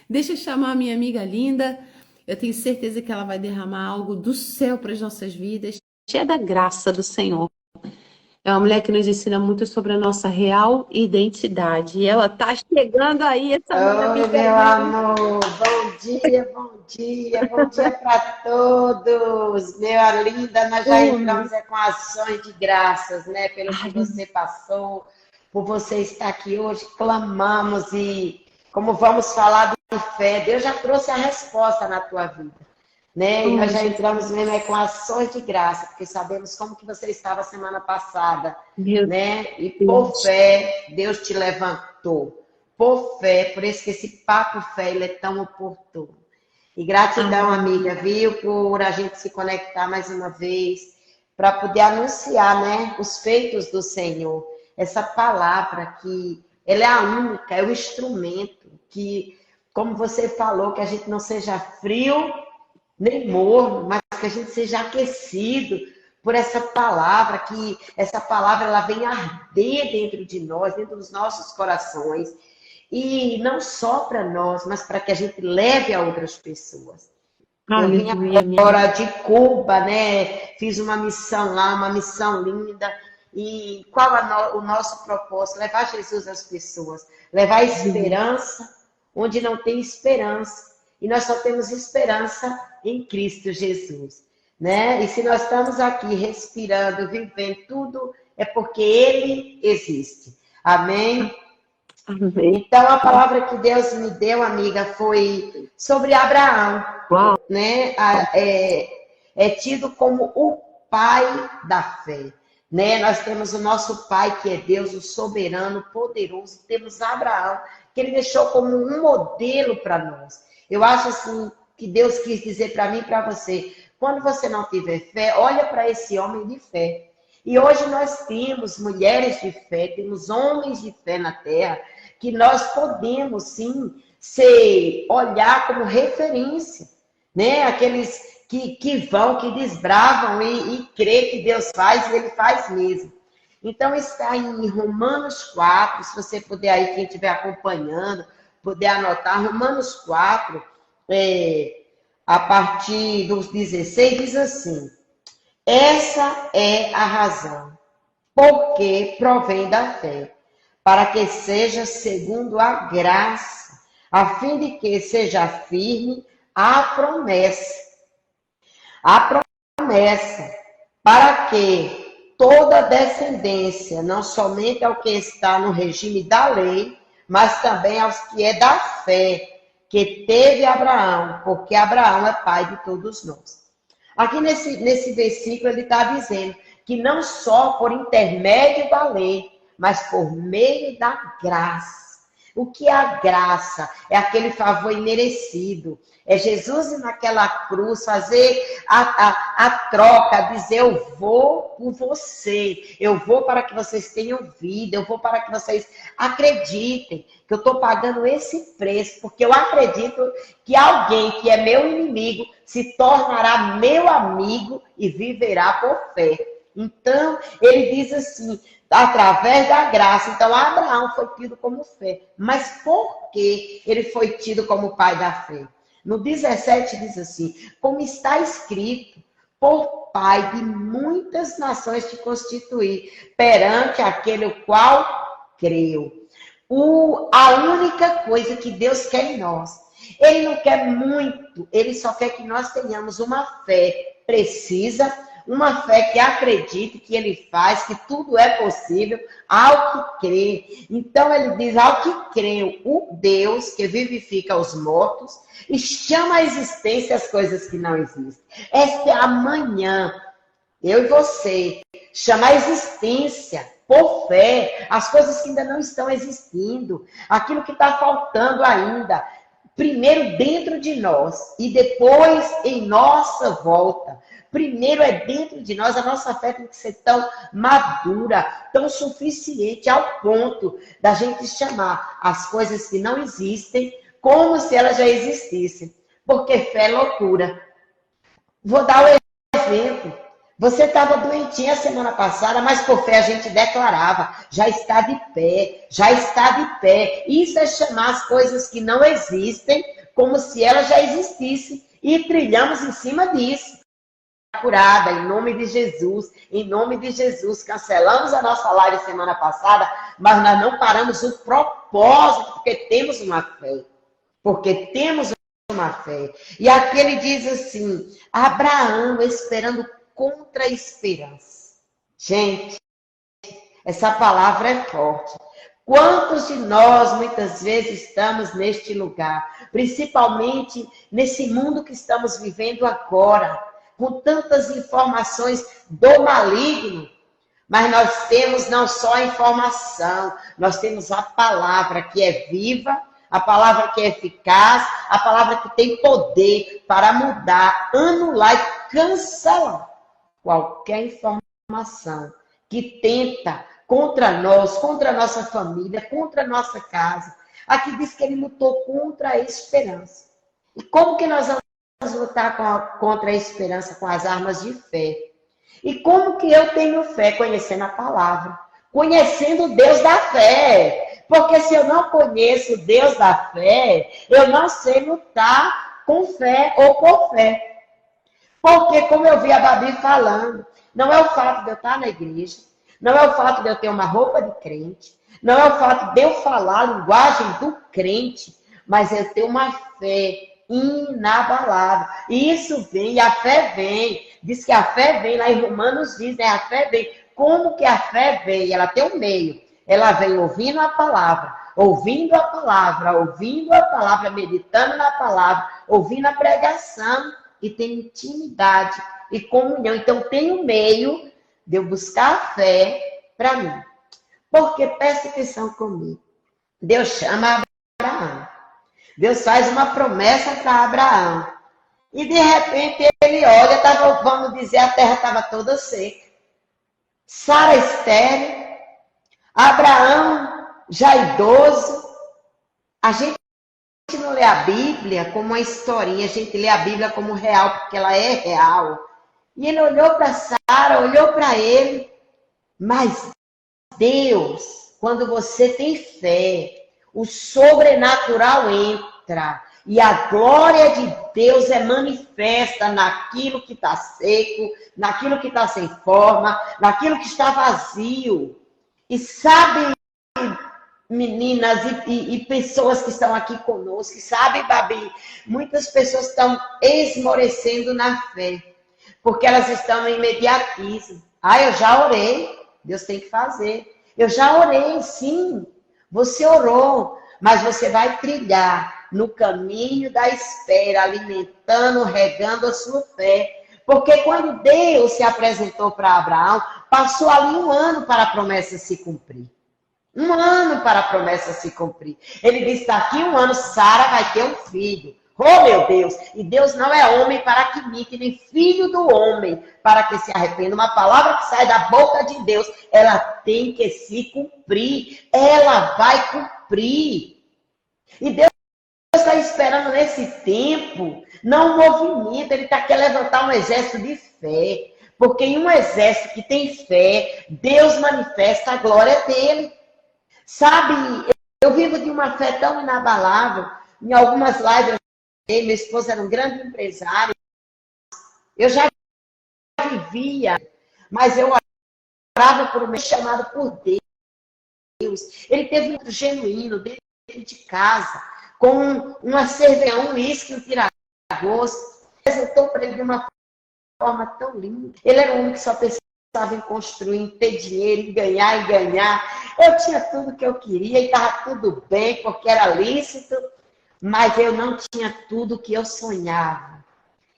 Deixa eu chamar a minha amiga linda. Eu tenho certeza que ela vai derramar algo do céu para as nossas vidas, cheia da graça do Senhor. É uma mulher que nos ensina muito sobre a nossa real identidade. E ela tá chegando aí, essa minha Oi, amiga meu linda. amor, bom dia para todos. Meu linda, nós já Oh, meu... entramos com ações de graças, né, pelo que Ai, você passou, por você estar aqui hoje, clamamos e como vamos falar de fé, Deus já trouxe a resposta na tua vida, né? E nós oh, já entramos mesmo Jesus. com ações de graça, porque sabemos como que você estava semana passada, Meu né? E por Deus. fé, Deus te levantou. Por fé, por isso que esse papo fé ele é tão oportuno. E gratidão, amiga, Aleluia. viu, por a gente se conectar mais uma vez, para poder anunciar, né, os feitos do Senhor. Essa palavra que ela é a única, é o instrumento que, como você falou, que a gente não seja frio nem morno, mas que a gente seja aquecido por essa palavra, que essa palavra ela vem arder dentro de nós, dentro dos nossos corações, e não só para nós, mas para que a gente leve a outras pessoas. Eu vim Aleluia, minha agora amiga. de Cuba, né? Fiz uma missão lá, uma missão linda. E qual o nosso propósito? Levar Jesus às pessoas, levar esperança onde não tem esperança. E nós só temos esperança em Cristo Jesus, né? E se nós estamos aqui respirando, vivendo tudo, é porque Ele existe. Amém? Amém. Então, a palavra que Deus me deu, amiga, foi sobre Abraão, Uau. né? É tido como o pai da fé, né? Nós temos o nosso pai, que é Deus, o soberano, poderoso. Temos Abraão, que ele deixou como um modelo para nós. Eu acho assim que Deus quis dizer para mim e para você, quando você não tiver fé, olha para esse homem de fé. E hoje nós temos mulheres de fé, temos homens de fé na terra, que nós podemos sim olhar como referência, né? Aqueles que vão, que desbravam e crê que Deus faz e Ele faz mesmo. Então está em Romanos 4, se você puder aí, quem estiver acompanhando, puder anotar, Romanos 4, a partir dos 16, diz assim: essa é a razão, porque provém da fé, para que seja segundo a graça, a fim de que seja firme a promessa. A promessa, para que toda descendência, não somente ao que está no regime da lei, mas também aos que é da fé, que teve Abraão, porque Abraão é pai de todos nós. Aqui nesse versículo ele está dizendo que não só por intermédio da lei, mas por meio da graça. O que é a graça? É aquele favor imerecido. É Jesus ir naquela cruz, fazer a troca, dizer: eu vou por você, eu vou para que vocês tenham vida, eu vou para que vocês acreditem que eu estou pagando esse preço, porque eu acredito que alguém que é meu inimigo se tornará meu amigo e viverá por fé. Então, ele diz assim, através da graça. Então, Abraão foi tido como fé. Mas por que ele foi tido como pai da fé? No 17 diz assim: como está escrito, por pai de muitas nações te constituir, perante aquele o qual creu. A única coisa que Deus quer em nós, Ele não quer muito, Ele só quer que nós tenhamos uma fé precisa, uma fé que acredite que Ele faz, que tudo é possível ao que crê. Então Ele diz: ao que creu, o Deus que vivifica os mortos e chama à existência as coisas que não existem. Esta é a manhã, eu e você, chamar a existência, por fé, as coisas que ainda não estão existindo, aquilo que está faltando ainda, primeiro dentro de nós e depois em nossa volta. Primeiro é dentro de nós, a nossa fé tem que ser tão madura, tão suficiente ao ponto da gente chamar as coisas que não existem como se elas já existissem. Porque fé é loucura. Vou dar um exemplo. Você estava doentinha semana passada, mas por fé a gente declarava, já está de pé, já está de pé. Isso é chamar as coisas que não existem como se elas já existissem. E trilhamos em cima disso. Curada, em nome de Jesus, em nome de Jesus. Cancelamos a nossa live semana passada, mas nós não paramos o propósito, porque temos uma fé. Porque temos uma fé. E aqui ele diz assim, Abraão esperando contra a esperança. Gente, essa palavra é forte. Quantos de nós, muitas vezes, estamos neste lugar, principalmente nesse mundo que estamos vivendo agora, com tantas informações do maligno, mas nós temos não só a informação, nós temos a palavra que é viva, a palavra que é eficaz, a palavra que tem poder para mudar, anular e cancelar qualquer informação que tenta contra nós, contra a nossa família, contra a nossa casa. Aqui diz que ele lutou contra a esperança. E como que nós vamos lutar contra a esperança com as armas de fé? E como que eu tenho fé? Conhecendo a palavra, conhecendo o Deus da fé. Porque se eu não conheço o Deus da fé, eu não sei lutar com fé ou por fé. Porque, como eu vi a Babi falando, não é o fato de eu estar na igreja, não é o fato de eu ter uma roupa de crente, não é o fato de eu falar a linguagem do crente, mas eu ter uma fé inabalável. E isso vem, e a fé vem. Diz que a fé vem, lá em Romanos diz, né? A fé vem. Como que a fé vem? Ela tem um meio. Ela vem ouvindo a palavra, ouvindo a palavra, meditando na palavra, ouvindo a pregação, e tem intimidade e comunhão. Então, tem um meio de eu buscar a fé para mim. Porque, presta atenção comigo, Deus chama Abraão. Deus faz uma promessa para Abraão. E, de repente, ele olha, vamos dizer, a terra estava toda seca. Sara estéril, Abraão já idoso. A gente não lê a Bíblia como uma historinha, a gente lê a Bíblia como real, porque ela é real. E ele olhou para Sara, olhou para ele, mas Deus, quando você tem fé, o sobrenatural entra, e a glória de Deus é manifesta naquilo que está seco, naquilo que está sem forma, naquilo que está vazio. E sabe, meninas e pessoas que estão aqui conosco, sabe, Babi, muitas pessoas estão esmorecendo na fé, porque elas estão no imediatismo. Eu já orei, Deus tem que fazer. Eu já orei, sim, você orou, mas você vai trilhar no caminho da espera, alimentando, regando a sua fé. Porque quando Deus se apresentou para Abraão, passou ali 1 ano para a promessa se cumprir. 1 ano para a promessa se cumprir. Ele disse, daqui 1 ano, Sara vai ter um filho. Oh, meu Deus! E Deus não é homem para que minta, nem filho do homem para que se arrependa. Uma palavra que sai da boca de Deus, ela tem que se cumprir. Ela vai cumprir. E Deus está esperando nesse tempo, não um movimento, ele quer levantar um exército de fé. Porque em um exército que tem fé, Deus manifesta a glória dele. Sabe, eu vivo de uma fé tão inabalável. Em algumas lives, minha esposa era um grande empresário. Eu já vivia, mas eu orava por um chamado por Deus. Ele teve um genuíno dentro de casa, com uma cerveja, um uísque, um tira-gosto. Apresentou para ele de uma forma tão linda. Ele era um homem que só pensava em construir, em ter dinheiro, em ganhar, Eu tinha tudo que eu queria e estava tudo bem, porque era lícito, mas eu não tinha tudo que eu sonhava.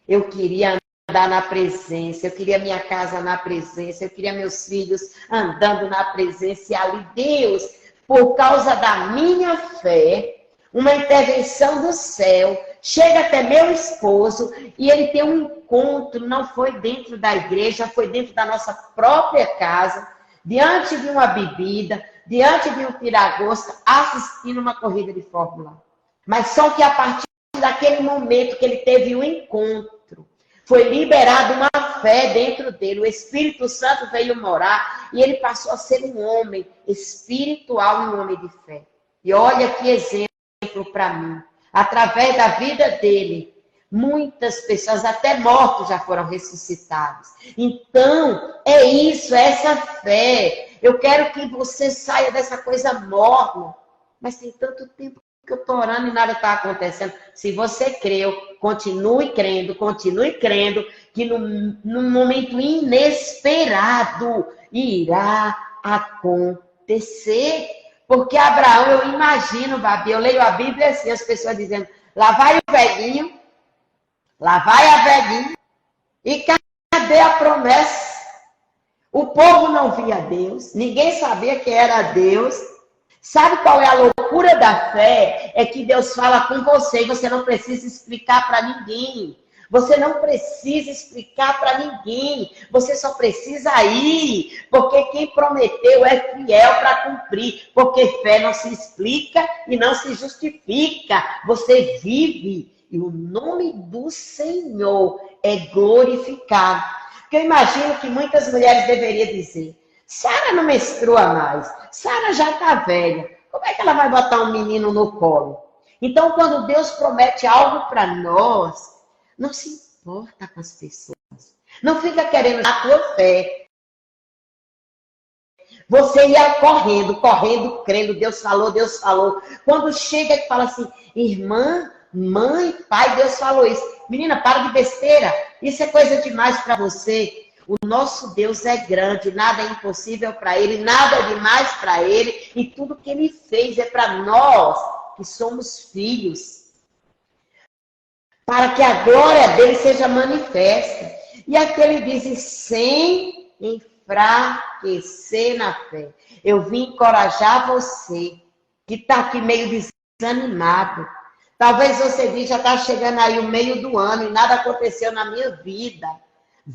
Eu queria andar na presença, eu queria minha casa na presença, eu queria meus filhos andando na presença. E ali Deus, por causa da minha fé, uma intervenção do céu, chega até meu esposo e ele tem um encontro, não foi dentro da igreja, foi dentro da nossa própria casa, diante de uma bebida, diante de um tira-gosto, assistindo uma corrida de Fórmula 1. Mas só que a partir daquele momento que ele teve um encontro Foi liberada uma fé dentro dele. O Espírito Santo veio morar e ele passou a ser um homem espiritual e um homem de fé. E olha que exemplo para mim. Através da vida dele, muitas pessoas, até mortos, já foram ressuscitados. Então, é isso, é essa fé. Eu quero que você saia dessa coisa morna. Mas tem tanto tempo que eu estou orando e nada está acontecendo. Se você creu, continue crendo, que num momento inesperado irá acontecer. Porque Abraão, eu imagino, Babi, eu leio a Bíblia assim, as pessoas dizendo, lá vai o velhinho, lá vai a velhinha, e cadê a promessa? O povo não via Deus, ninguém sabia que era Deus. Sabe qual é a loucura da fé? É que Deus fala com você e você não precisa explicar para ninguém. Você não precisa explicar para ninguém. Você só precisa ir. Porque quem prometeu é fiel para cumprir. Porque fé não se explica e não se justifica. Você vive e o nome do Senhor é glorificado. Porque eu imagino que muitas mulheres deveriam dizer: Sara não menstrua mais. Sara já está velha. Como é que ela vai botar um menino no colo? Então, quando Deus promete algo para nós, não se importa com as pessoas. Não fica querendo a tua fé. Você ia correndo, crendo. Deus falou, Deus falou. Quando chega e fala assim, irmã, mãe, pai, Deus falou isso. Menina, para de besteira. Isso é coisa demais para você. O nosso Deus é grande, nada é impossível para ele, nada é demais para ele. E tudo que ele fez é para nós, que somos filhos. Para que a glória dele seja manifesta. E aqui ele diz, sem enfraquecer na fé. Eu vim encorajar você, que está aqui meio desanimado. Talvez você diga, já está chegando aí o meio do ano e nada aconteceu na minha vida.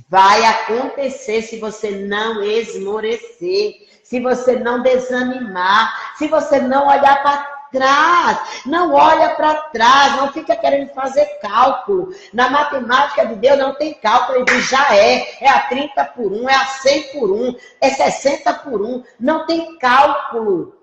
Vai acontecer se você não esmorecer, se você não desanimar, se você não olhar para trás. Não olha para trás, não fica querendo fazer cálculo. Na matemática de Deus não tem cálculo, ele diz já é a 30 por 1, é a 100 por 1, é 60 por 1, não tem cálculo.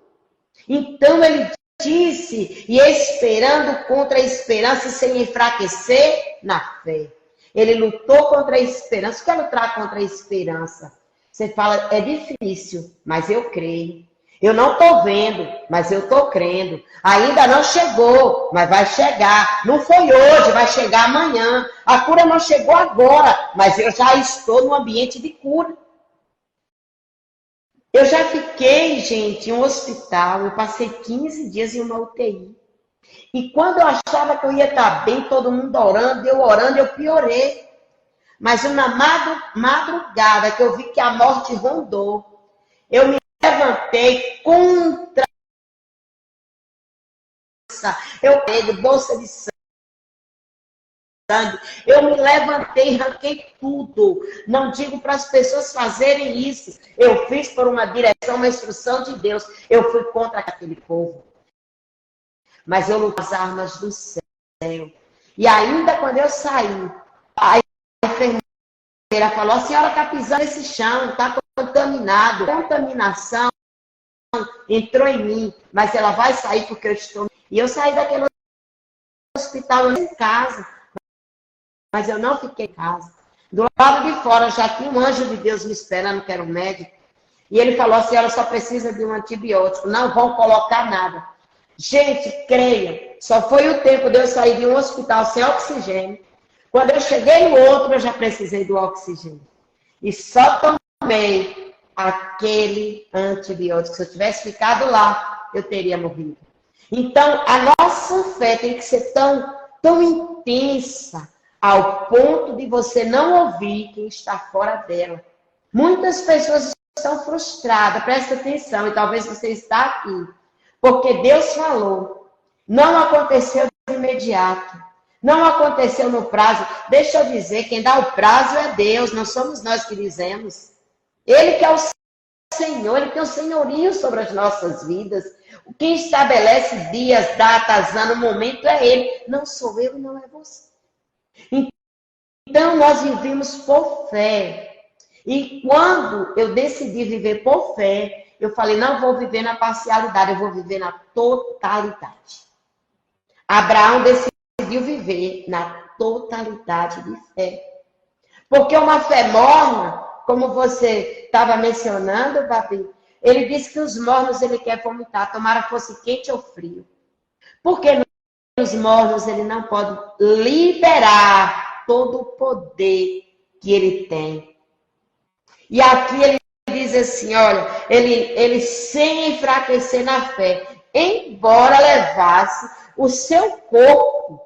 Então ele disse, e esperando contra a esperança sem enfraquecer na fé. Ele lutou contra a esperança. O que é lutar contra a esperança? Você fala, é difícil, mas eu creio. Eu não estou vendo, mas eu estou crendo. Ainda não chegou, mas vai chegar. Não foi hoje, vai chegar amanhã. A cura não chegou agora, mas eu já estou no ambiente de cura. Eu já fiquei, gente, em um hospital. Eu passei 15 dias em uma UTI. E quando eu achava que eu ia estar bem, todo mundo orando, eu piorei. Mas uma madrugada que eu vi que a morte rondou, eu me levantei contra eu peguei bolsa de sangue, eu me levantei, arranquei tudo. Não digo para as pessoas fazerem isso. Eu fiz por uma direção, uma instrução de Deus. Eu fui contra aquele povo. Mas eu lutei as armas do céu. E ainda quando eu saí, a enfermeira falou, a senhora está pisando nesse chão, está contaminado. Contaminação entrou em mim, mas ela vai sair porque eu estou... E eu saí daquele hospital em casa, mas eu não fiquei em casa. Do lado de fora já tinha um anjo de Deus me esperando, que era um médico. E ele falou, a senhora só precisa de um antibiótico, não vão colocar nada. Gente, creia, só foi o tempo de eu sair de um hospital sem oxigênio. Quando eu cheguei no outro, eu já precisei do oxigênio. E só tomei aquele antibiótico. Se eu tivesse ficado lá, eu teria morrido. Então, a nossa fé tem que ser tão intensa ao ponto de você não ouvir quem está fora dela. Muitas pessoas estão frustradas, presta atenção, e talvez você está aqui. Porque Deus falou, não aconteceu de imediato, não aconteceu no prazo. Deixa eu dizer, quem dá o prazo é Deus, não somos nós que dizemos. Ele que é o Senhor, Ele tem o senhorio sobre as nossas vidas. Quem estabelece dias, datas, ano, momento é Ele. Não sou eu e não é você. Então, nós vivemos por fé. E quando eu decidi viver por fé, eu falei, não vou viver na parcialidade, eu vou viver na totalidade. Abraão decidiu viver na totalidade de fé. Porque uma fé morna, como você estava mencionando, Babi, ele disse que os mornos ele quer vomitar, tomara fosse quente ou frio. Porque nos mornos ele não pode liberar todo o poder que ele tem. E aqui ele diz assim, olha, ele sem enfraquecer na fé, embora levasse o seu corpo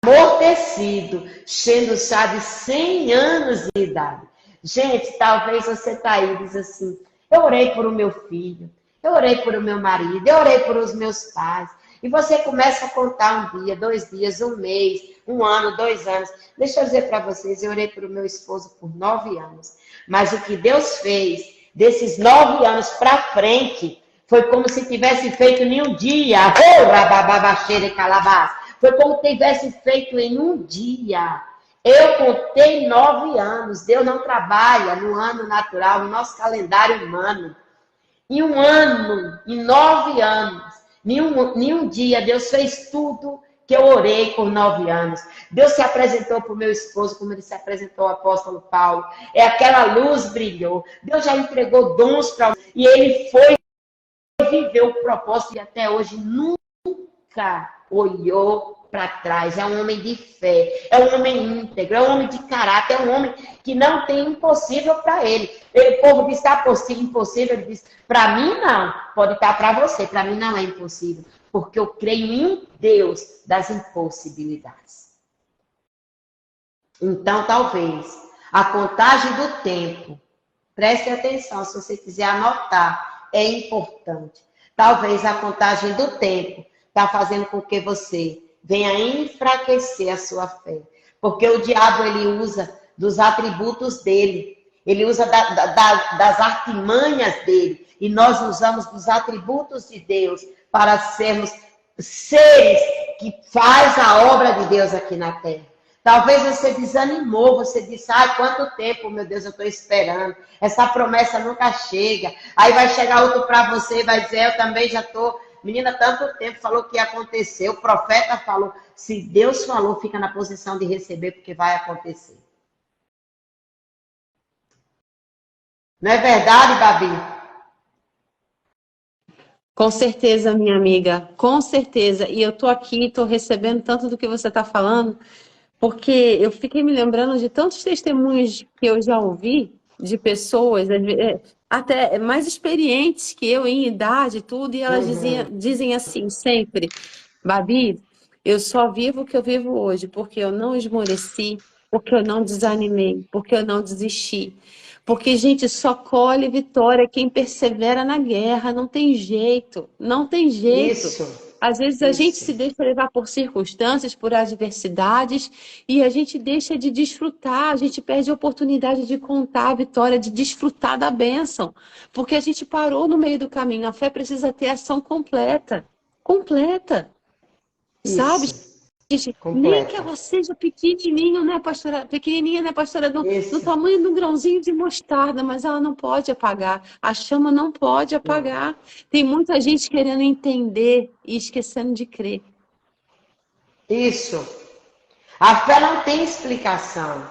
amortecido, sendo já de 100 anos de idade. Gente, talvez você está aí e diz assim, eu orei por o meu filho, eu orei por o meu marido, eu orei por os meus pais. E você começa a contar um dia, 2 dias, um mês, 1 ano, 2 anos. Deixa eu dizer para vocês, eu orei por o meu esposo por 9 anos. Mas o que Deus fez desses 9 anos para frente foi como se tivesse feito em um dia. Foi como se tivesse feito em um dia. Eu contei 9 anos. Deus não trabalha no ano natural, no nosso calendário humano. Em 1 ano, em 9 anos, em um dia, Deus fez tudo que eu orei por 9 anos. Deus se apresentou para o meu esposo, como ele se apresentou ao apóstolo Paulo. É aquela luz brilhou. Deus já entregou dons para e ele foi viver o propósito e até hoje nunca olhou para trás. É um homem de fé, é um homem íntegro, é um homem de caráter, é um homem que não tem impossível para ele. O povo diz, está possível, impossível. Ele diz, para mim não, pode estar para você, para mim não é impossível, porque eu creio em um Deus das impossibilidades. Então, talvez, a contagem do tempo, preste atenção, se você quiser anotar, é importante. Talvez a contagem do tempo está fazendo com que você venha enfraquecer a sua fé. Porque o diabo, ele usa dos atributos dele. Ele usa das artimanhas dele. E nós usamos dos atributos de Deus para sermos seres que faz a obra de Deus aqui na terra. Talvez você desanimou, você disse, ai, quanto tempo, meu Deus, eu estou esperando. Essa promessa nunca chega. Aí vai chegar outro para você e vai dizer, eu também já estou... Menina, tanto tempo falou que ia acontecer. O profeta falou, se Deus falou, fica na posição de receber, porque vai acontecer. Não é verdade, Babi? Com certeza, minha amiga, com certeza. E eu tô aqui, tô recebendo tanto do que você está falando, porque eu fiquei me lembrando de tantos testemunhos que eu já ouvi de pessoas, até mais experientes que eu em idade e tudo, e elas dizem assim sempre, Babi, eu só vivo o que eu vivo hoje, porque eu não esmoreci, porque eu não desanimei, porque eu não desisti. Porque, gente, só colhe vitória quem persevera na guerra, não tem jeito, não tem jeito. Isso. Às vezes a gente se deixa levar por circunstâncias, por adversidades, e a gente deixa de desfrutar, a gente perde a oportunidade de contar a vitória, de desfrutar da bênção, porque a gente parou no meio do caminho. A fé precisa ter ação completa, completa, sabe? Isso. Gente, nem que Completa. ela seja pequenininho, né, pastora? Pequenininha, né, pastora? Do tamanho de um grãozinho de mostarda, mas ela não pode apagar. A chama não pode apagar. Tem muita gente querendo entender e esquecendo de crer. Isso. A fé não tem explicação.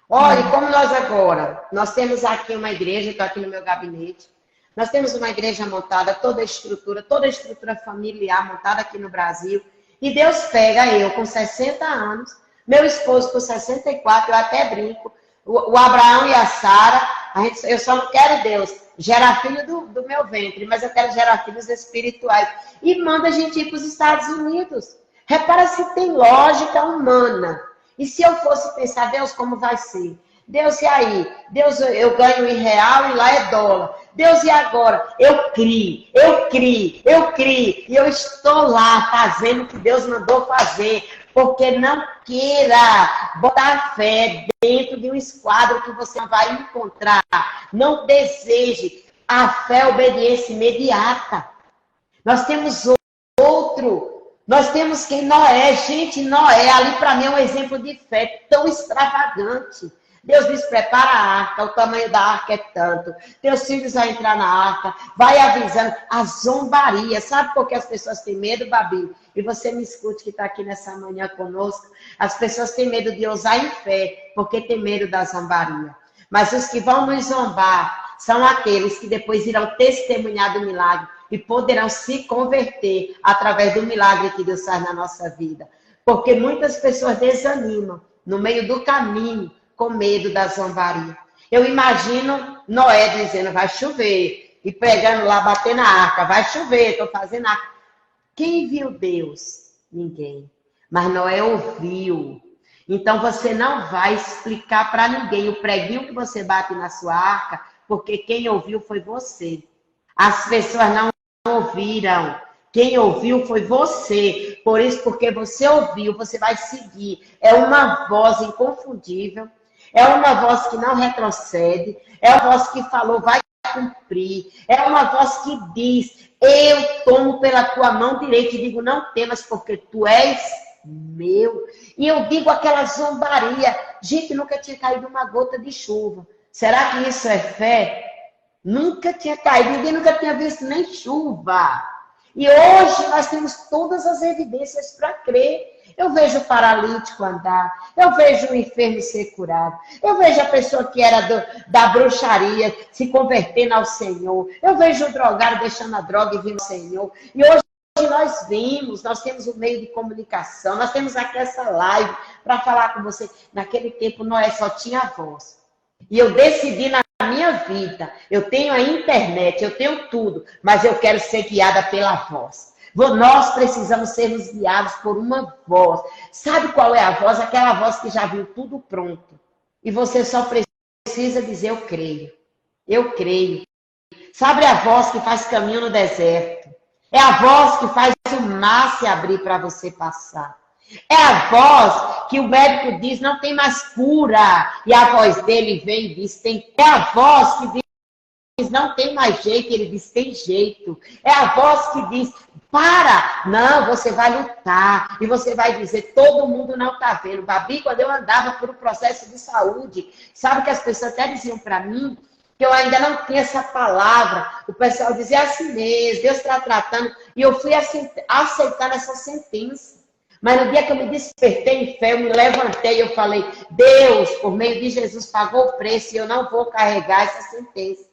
Olha, como nós agora, nós temos aqui uma igreja, estou aqui no meu gabinete, nós temos uma igreja montada, toda a estrutura familiar montada aqui no Brasil, e Deus pega eu com 60 anos, meu esposo com 64, eu até brinco, o Abraão e a Sara, eu só não quero Deus gerar filho do meu ventre, mas eu quero gerar filhos espirituais, e manda a gente ir para os Estados Unidos. Repara se tem lógica humana. E se eu fosse pensar, Deus, como vai ser? Deus, e aí? Deus, eu ganho em real e lá é dólar. Deus, e agora? Eu crio. E eu estou lá fazendo o que Deus mandou fazer. Porque não queira botar fé dentro de um esquadro que você não vai encontrar. Não deseje. A fé é obediência imediata. Nós temos outro Nós temos quem Noé, gente, Noé, ali para mim é um exemplo de fé tão extravagante. Deus diz, prepara a arca, o tamanho da arca é tanto. Teus filhos vão entrar na arca, vai avisando. A zombaria, sabe por que as pessoas têm medo, Babi? E você me escute que está aqui nessa manhã conosco. As pessoas têm medo de ousar em fé, porque tem medo da zombaria. Mas os que vão nos zombar são aqueles que depois irão testemunhar do milagre e poderão se converter através do milagre que Deus faz na nossa vida. Porque muitas pessoas desanimam no meio do caminho com medo da zombaria. Eu imagino Noé dizendo, vai chover, e pregando lá, batendo na arca, vai chover, estou fazendo arca. Quem viu Deus? Ninguém. Mas Noé ouviu. Então você não vai explicar para ninguém o preguinho que você bate na sua arca, porque quem ouviu foi você. As pessoas não ouviram. Quem ouviu foi você. Por isso, porque você ouviu, você vai seguir. É uma voz inconfundível. É uma voz que não retrocede. É uma voz que falou, vai cumprir. É uma voz que diz, eu tomo pela tua mão direita e digo, não temas, porque tu és meu. E eu digo aquela zombaria. Gente, nunca tinha caído uma gota de chuva. Será que isso é fé? Nunca tinha caído, ninguém nunca tinha visto nem chuva. E hoje nós temos todas as evidências para crer. Eu vejo o paralítico andar, eu vejo o enfermo ser curado, eu vejo a pessoa que era da bruxaria se convertendo ao Senhor, eu vejo o drogado deixando a droga e vindo ao Senhor. E hoje nós vimos, nós temos um meio de comunicação, nós temos aqui essa live para falar com você. Naquele tempo Noé só tinha a voz. E eu decidi na minha vida, eu tenho a internet, eu tenho tudo, mas eu quero ser guiada pela voz. Nós precisamos sermos guiados por uma voz. Sabe qual é a voz? Aquela voz que já viu tudo pronto. E você só precisa dizer, eu creio. Eu creio. Sabe a voz que faz caminho no deserto? É a voz que faz o mar se abrir para você passar. É a voz que o médico diz, não tem mais cura. E a voz dele vem e diz, tem. É a voz que diz, não tem mais jeito. Ele diz, tem jeito. É a voz que diz, para. Não, você vai lutar. E você vai dizer, todo mundo não está vendo. Babi, quando eu andava por um processo de saúde, sabe que as pessoas até diziam para mim, que eu ainda não tinha essa palavra. O pessoal dizia assim mesmo, Deus está tratando. E eu fui aceitando essa sentença. Mas no dia que eu me despertei em fé, eu me levantei e eu falei, Deus, por meio de Jesus, pagou o preço e eu não vou carregar essa sentença.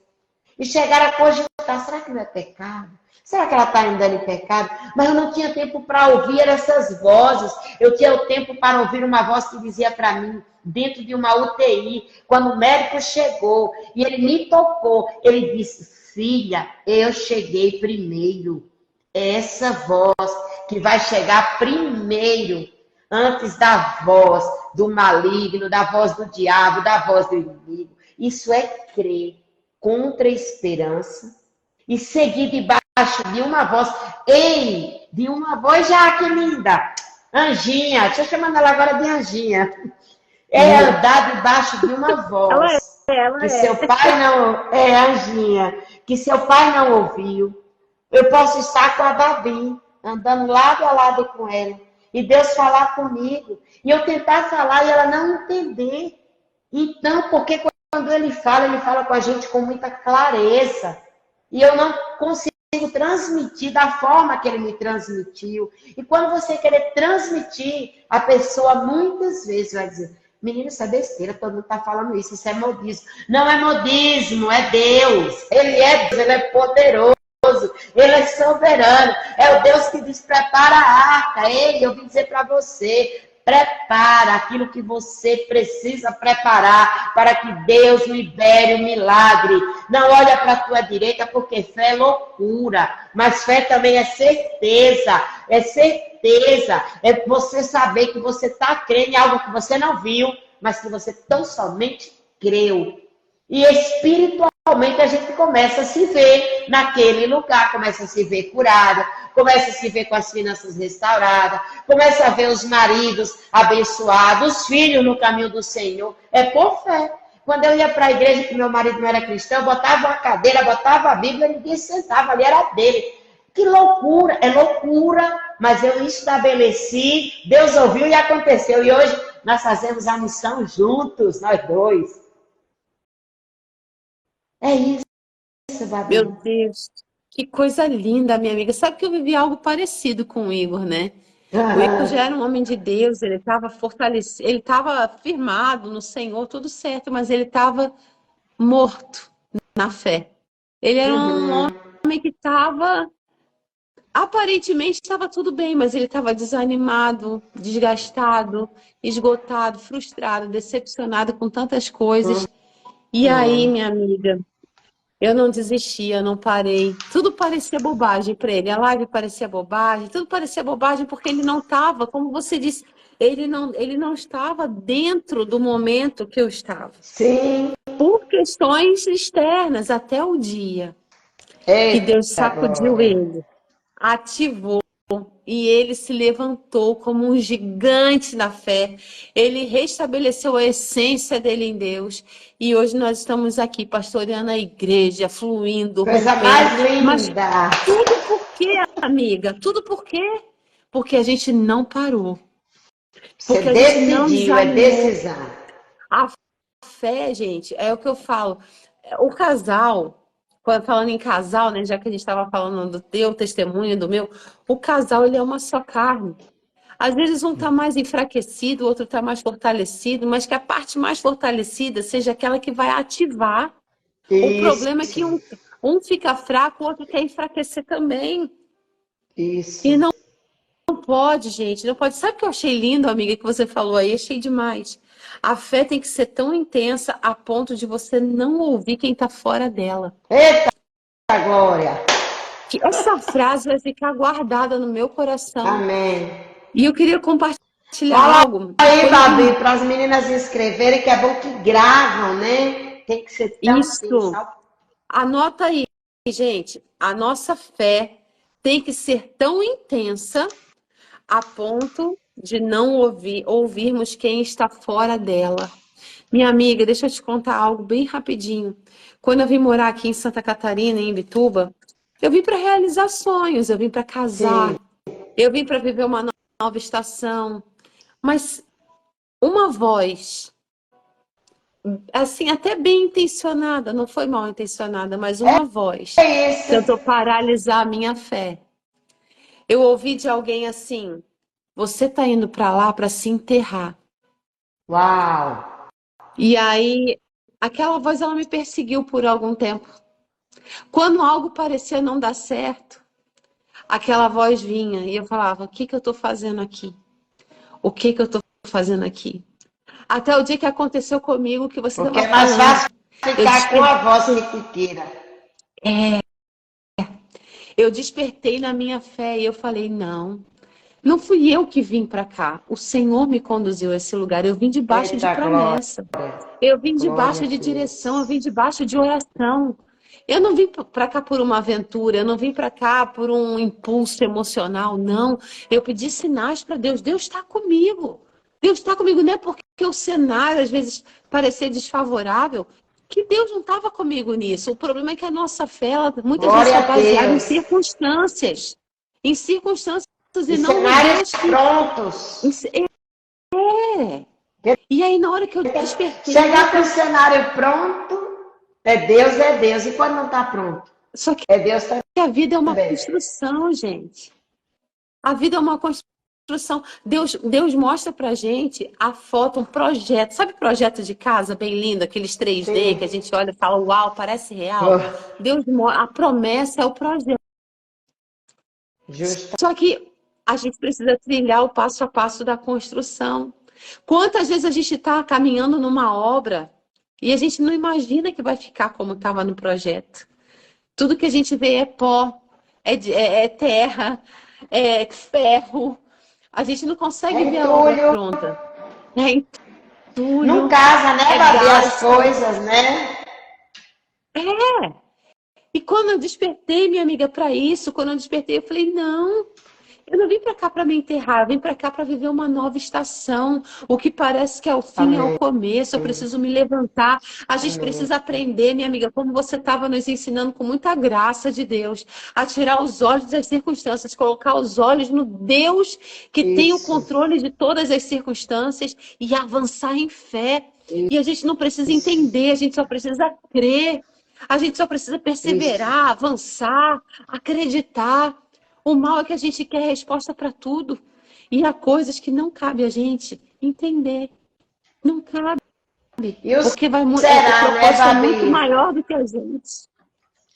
E chegaram a cogitar, será que não é pecado? Será que ela está andando em pecado? Mas eu não tinha tempo para ouvir essas vozes. Eu tinha o tempo para ouvir uma voz que dizia para mim, dentro de uma UTI, quando o médico chegou e ele me tocou, ele disse, filha, eu cheguei primeiro. Essa voz que vai chegar primeiro, antes da voz do maligno, da voz do diabo, da voz do inimigo. Isso é crer contra a esperança e seguir debaixo de uma voz. Ei, de uma voz, já que linda, Anjinha, deixa eu chamar ela agora de Anjinha. É andar debaixo de uma voz. Que seu pai não... É, Anjinha, que seu pai não ouviu. Eu posso estar com a Babi, andando lado a lado com ela. E Deus falar comigo. E eu tentar falar e ela não entender. Então, porque quando ele fala com a gente com muita clareza. E eu não consigo transmitir da forma que ele me transmitiu. E quando você querer transmitir, a pessoa muitas vezes vai dizer, menino, isso é besteira, todo mundo está falando isso é modismo. Não é modismo, é Deus. Ele é poderoso. Ele é soberano. É o Deus que diz, prepara a arca. Ei, eu vim dizer para você, prepara aquilo que você precisa preparar para que Deus libere o milagre. Não olha para a tua direita, porque fé é loucura. Mas fé também é certeza. É certeza. É você saber que você está crendo em algo que você não viu, mas que você tão somente creu. E espiritualmente a gente começa a se ver naquele lugar, começa a se ver curada, começa a se ver com as finanças restauradas, começa a ver os maridos abençoados, os filhos no caminho do Senhor. É por fé. Quando eu ia para a igreja que meu marido não era cristão, eu botava uma cadeira, botava a Bíblia, ninguém sentava ali, era dele. Que loucura, é loucura, mas eu estabeleci, Deus ouviu e aconteceu. E hoje nós fazemos a missão juntos, nós dois. É isso, Meu Babi. Deus, que coisa linda, minha amiga. Sabe que eu vivi algo parecido com o Igor, né? O Igor Aham. já era um homem de Deus, ele estava fortalecido, ele estava firmado no Senhor, tudo certo, mas ele estava morto na fé. Ele era um Uhum. homem que estava, aparentemente estava tudo bem, mas ele estava desanimado, desgastado, esgotado, frustrado, decepcionado com tantas coisas. E aí, Uhum. minha amiga, eu não desisti, eu não parei. Tudo parecia bobagem para ele. A live parecia bobagem, tudo parecia bobagem porque ele não estava, como você disse, ele não estava dentro do momento que eu estava. Sim. Por questões externas, até o dia que Deus Eita sacudiu glória. ele, ativou. E ele se levantou como um gigante na fé. Ele restabeleceu a essência dele em Deus. E hoje nós estamos aqui pastoreando a igreja, fluindo, Coisa rompendo. mais Mas linda. tudo por quê, amiga? Tudo por quê? Porque a gente não parou. Você Porque a gente não decidiu, é desanimou. decisão. A fé, gente, é o que eu falo. O casal, falando em casal, né, já que a gente estava falando do teu testemunho, do meu, o casal, ele é uma só carne. Às vezes um está mais enfraquecido, o outro está mais fortalecido, mas que a parte mais fortalecida seja aquela que vai ativar. O problema é Isso, que um fica fraco, o outro quer enfraquecer também. isso. E não pode, gente, não pode. Sabe o que eu achei lindo, amiga, que você falou aí? Achei demais. A fé tem que ser tão intensa a ponto de você não ouvir quem está fora dela. Eita glória. Que essa frase vai ficar guardada no meu coração. Amém. E eu queria compartilhar Fala algo. aí, Quando eu Babi, vim. para as meninas inscreverem, que é bom que gravam, né? Tem que ser tão Isso. intenso. Anota aí, gente. A nossa fé tem que ser tão intensa a ponto de não ouvirmos quem está fora dela. Minha amiga, deixa eu te contar algo bem rapidinho. Quando eu vim morar aqui em Santa Catarina, em Imbituba, eu vim para realizar sonhos, eu vim para Sim. casar, eu vim para viver uma nova estação. Mas uma voz, assim, até bem intencionada, não foi mal intencionada, mas uma voz É isso. tentou paralisar a minha fé. Eu ouvi de alguém assim: você está indo para lá para se enterrar. Uau. E aí, aquela voz ela me perseguiu por algum tempo. Quando algo parecia não dar certo, aquela voz vinha e eu falava: o que que eu estou fazendo aqui? O que que eu estou fazendo aqui? Até o dia que aconteceu comigo, que você Porque estava é mais falando. fácil Eu ficar com a despertei, voz ricoteira. eu despertei na minha fé e eu falei: não, não fui eu que vim para cá. O Senhor me conduziu a esse lugar. Eu vim debaixo de Eita glória. promessa. Eu vim Glória debaixo a de direção. Eu Deus. vim debaixo de oração. Eu não vim para cá por uma aventura. Eu não vim para cá por um impulso emocional. Não. Eu pedi sinais para Deus. Deus está comigo. Deus está comigo. Não é porque o cenário às vezes parecia desfavorável que Deus não estava comigo nisso. O problema é que a nossa fé, ela, muitas vezes, Glória está a baseada em Deus. circunstâncias. Em circunstâncias E e não no cenários Deus que. prontos. É. E aí, na hora que eu despertei, Chegar com o cenário pronto, é Deus. E quando não está pronto? só que É Deus a vida é uma também. construção, gente. A vida é uma construção. Deus mostra pra gente a foto, um projeto. Sabe projeto de casa bem lindo, aqueles 3D que a Sim. gente olha e fala, uau, parece real? Oh, A promessa é o projeto. justo. Só que a gente precisa trilhar o passo a passo da construção. Quantas vezes a gente está caminhando numa obra e a gente não imagina que vai ficar como estava no projeto. Tudo que a gente vê é pó, é terra, é ferro. A gente não É consegue ver a obra entulho. pronta. É Não entulho, casa, né, é Babi, as gasto. coisas, né? E quando eu despertei, minha amiga, para isso, quando eu despertei, eu falei, não. Eu não vim para cá para me enterrar, eu vim para cá para viver uma nova estação. O que parece que é o fim é o Amém. começo. Eu preciso me levantar. A gente Amém. precisa aprender, minha amiga, como você estava nos ensinando com muita graça de Deus, a tirar os olhos das circunstâncias, colocar os olhos no Deus que tem o Isso. controle de todas as circunstâncias e avançar em fé. E a gente não precisa Isso. entender, a gente só precisa crer. A gente só precisa Isso. perseverar, avançar, acreditar. O mal é que a gente quer resposta para tudo. E há coisas que não cabe a gente entender. Não cabe. E o Porque o será, né, propósito é muito Babi? maior do que a gente.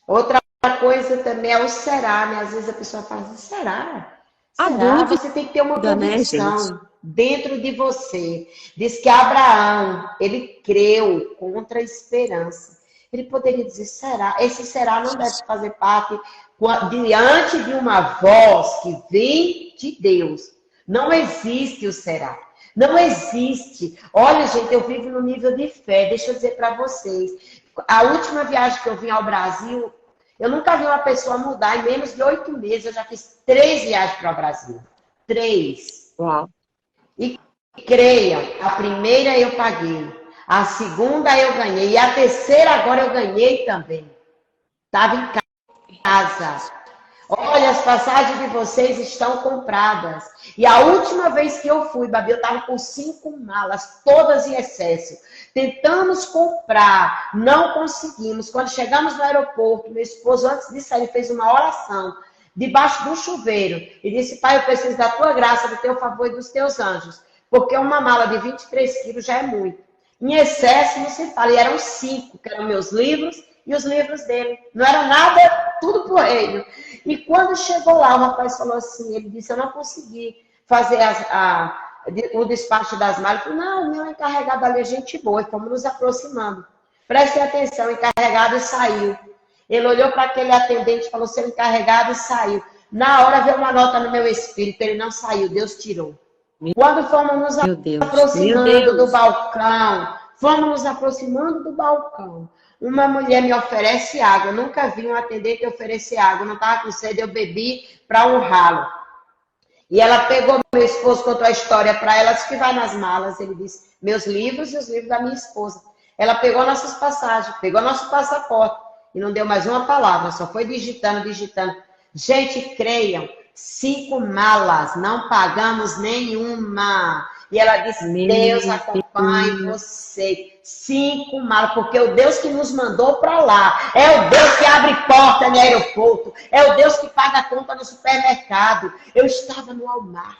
Outra coisa também é o será, né? Às vezes a pessoa fala assim, será? A Será? dúvida, Você tem que ter uma né, gente? convicção dentro de você. Diz que Abraão, ele creu contra a esperança. Ele poderia dizer, será? Esse será não deve fazer parte diante de uma voz que vem de Deus. Não existe o será. Não existe. Olha, gente, eu vivo no nível de fé. Deixa eu dizer para vocês. A última viagem que eu vim ao Brasil, eu nunca vi uma pessoa mudar em menos de 8 meses. Eu já fiz 3 viagens para o Brasil. 3. Uau. E creiam, a primeira eu paguei. A segunda eu ganhei. E a terceira agora eu ganhei também. Estava em casa. Olha, as passagens de vocês estão compradas. E a última vez que eu fui, Babi, eu estava com 5 malas, todas em excesso. Tentamos comprar, não conseguimos. Quando chegamos no aeroporto, meu esposo, antes de sair, fez uma oração debaixo do chuveiro e disse, pai, eu preciso da tua graça, do teu favor e dos teus anjos. Porque uma mala de 23 quilos já é muito. Em excesso, não se fala. E eram 5, que eram meus livros e os livros dele. Não era nada, tudo pro reino. E quando chegou lá, o rapaz falou assim, ele disse, eu não consegui fazer o despacho das malas. Eu falei, não, meu encarregado ali é gente boa. E fomos nos aproximando. Prestem atenção, o encarregado saiu. Ele olhou para aquele atendente e falou, seu encarregado saiu. Na hora veio uma nota no meu espírito, ele não saiu, Deus tirou. Quando fomos nos aproximando do balcão, uma mulher me oferece água. Eu nunca vi um atendente oferecer água. Eu não estava com sede, eu bebi para honrá-lo. E ela pegou meu esposo, contou a história para ela, disse que vai nas malas. Ele disse, meus livros e os livros da minha esposa. Ela pegou nossas passagens, pegou nosso passaporte e não deu mais uma palavra, só foi digitando. Gente, creiam, 5 malas, não pagamos nenhuma. E ela disse, Deus acompanhe você. 5 malas, porque o Deus que nos mandou para lá é o Deus que abre porta no aeroporto, é o Deus que paga a conta no supermercado. Eu estava no Walmart.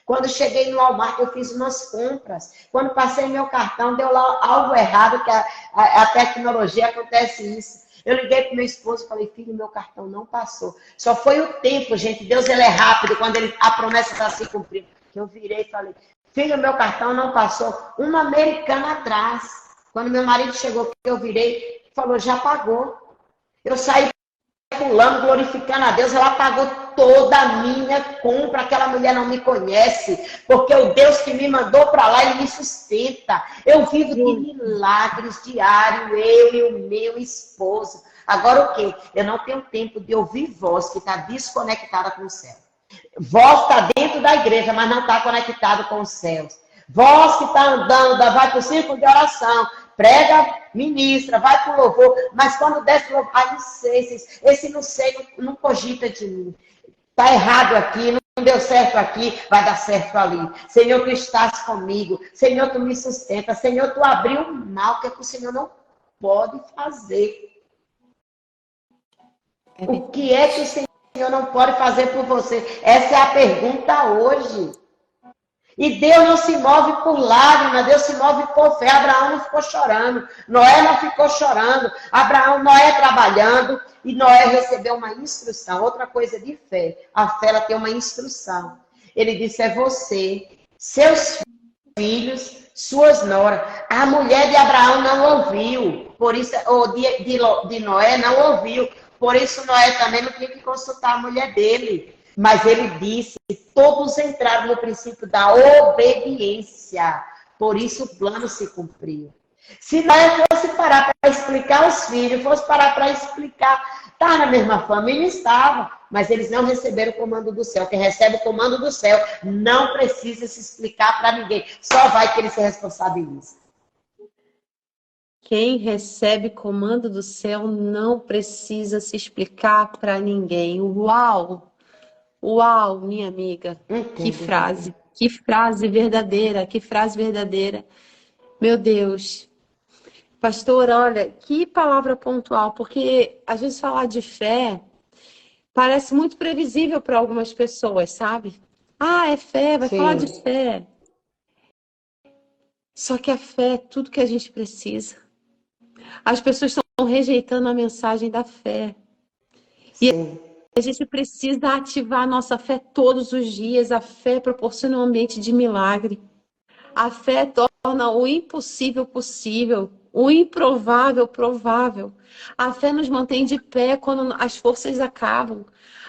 Quando cheguei no Walmart, eu fiz umas compras. Quando passei meu cartão, deu lá algo errado, que a tecnologia acontece isso. Eu liguei para meu esposo e falei, filho, meu cartão não passou. Só foi o tempo, gente. Deus, ele é rápido quando a promessa está se cumprindo. Que eu virei e falei, filho, meu cartão não passou. Uma americana atrás. Quando meu marido chegou, eu virei e falou, já pagou. Eu saí pulando, glorificando a Deus, ela pagou toda a minha compra. Aquela mulher não me conhece, porque o Deus que me mandou para lá, ele me sustenta. Eu vivo de milagres diários, eu e o meu esposo. Agora o quê? Eu não tenho tempo de ouvir voz que está desconectada com o céu. Voz está dentro da igreja, mas não está conectado com os céus. Voz que está andando, vai para o círculo de oração, prega, ministra, vai para o louvor, mas quando desce o louvor, não sei, esse não sei, não cogita de mim. Está errado aqui, não deu certo aqui, vai dar certo ali. Senhor, tu estás comigo. Senhor, tu me sustenta. Senhor, tu abriu o mal, que é que o Senhor não pode fazer. O que é que o Senhor não pode fazer por você? Essa é a pergunta hoje. E Deus não se move por lágrimas, Deus se move por fé. Abraão não ficou chorando, Noé não ficou chorando, Noé trabalhando, e Noé recebeu uma instrução. Outra coisa de fé, a fé ela tem uma instrução. Ele disse, é você, seus filhos, suas noras. A mulher de Abraão não ouviu, por isso, ou de Noé não ouviu, por isso Noé também não tinha que consultar a mulher dele. Mas ele disse que todos entraram no princípio da obediência. Por isso o plano se cumpriu. Se nós fosse parar para explicar aos filhos, fosse parar para explicar, tá na mesma família, estava, mas eles não receberam o comando do céu. Quem recebe o comando do céu não precisa se explicar para ninguém, só vai que ele se responsabiliza. Quem recebe comando do céu não precisa se explicar para ninguém. Uau! Uau, minha amiga. Que frase. Que frase verdadeira. Que frase verdadeira. Meu Deus. Pastor, olha, que palavra pontual, porque às vezes falar de fé parece muito previsível para algumas pessoas, sabe? Ah, é fé, vai falar de fé. Só que a fé é tudo que a gente precisa. As pessoas estão rejeitando a mensagem da fé. E a gente precisa ativar a nossa fé todos os dias. A fé proporciona um ambiente de milagre. A fé torna o impossível possível, o improvável provável. A fé nos mantém de pé quando as forças acabam.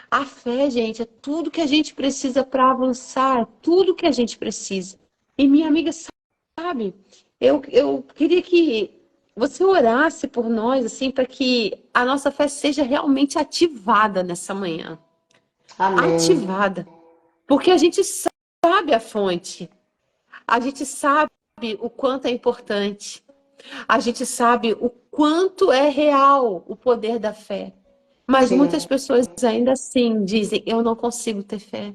A fé, gente, é tudo que a gente precisa para avançar, é tudo que a gente precisa. E minha amiga, sabe, eu queria que você orasse por nós, assim, para que a nossa fé seja realmente ativada nessa manhã. Amém. Ativada. Porque a gente sabe a fonte. A gente sabe o quanto é importante. A gente sabe o quanto é real o poder da fé. Mas muitas pessoas ainda assim dizem, eu não consigo ter fé.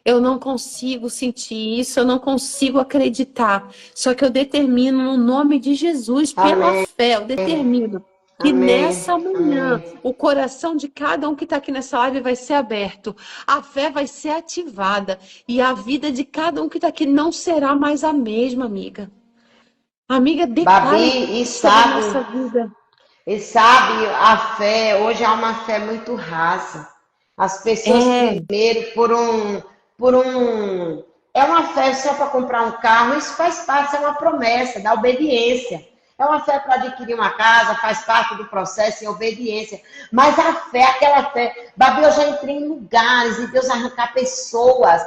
Eu não consigo sentir isso, eu não consigo acreditar. Só que eu determino no nome de Jesus, pela fé, eu determino que nessa manhã o coração de cada um que está aqui nessa live vai ser aberto. A fé vai ser ativada e a vida de cada um que está aqui não será mais a mesma, amiga. Amiga, declare sobre a nossa vida. E sabe, a fé, hoje é uma fé muito rasa. As pessoas primeiro é uma fé só para comprar um carro, isso faz parte, é uma promessa da obediência. É uma fé para adquirir uma casa, faz parte do processo em obediência. Mas a fé, aquela fé, Babi, eu já entrei em lugares e Deus arrancar pessoas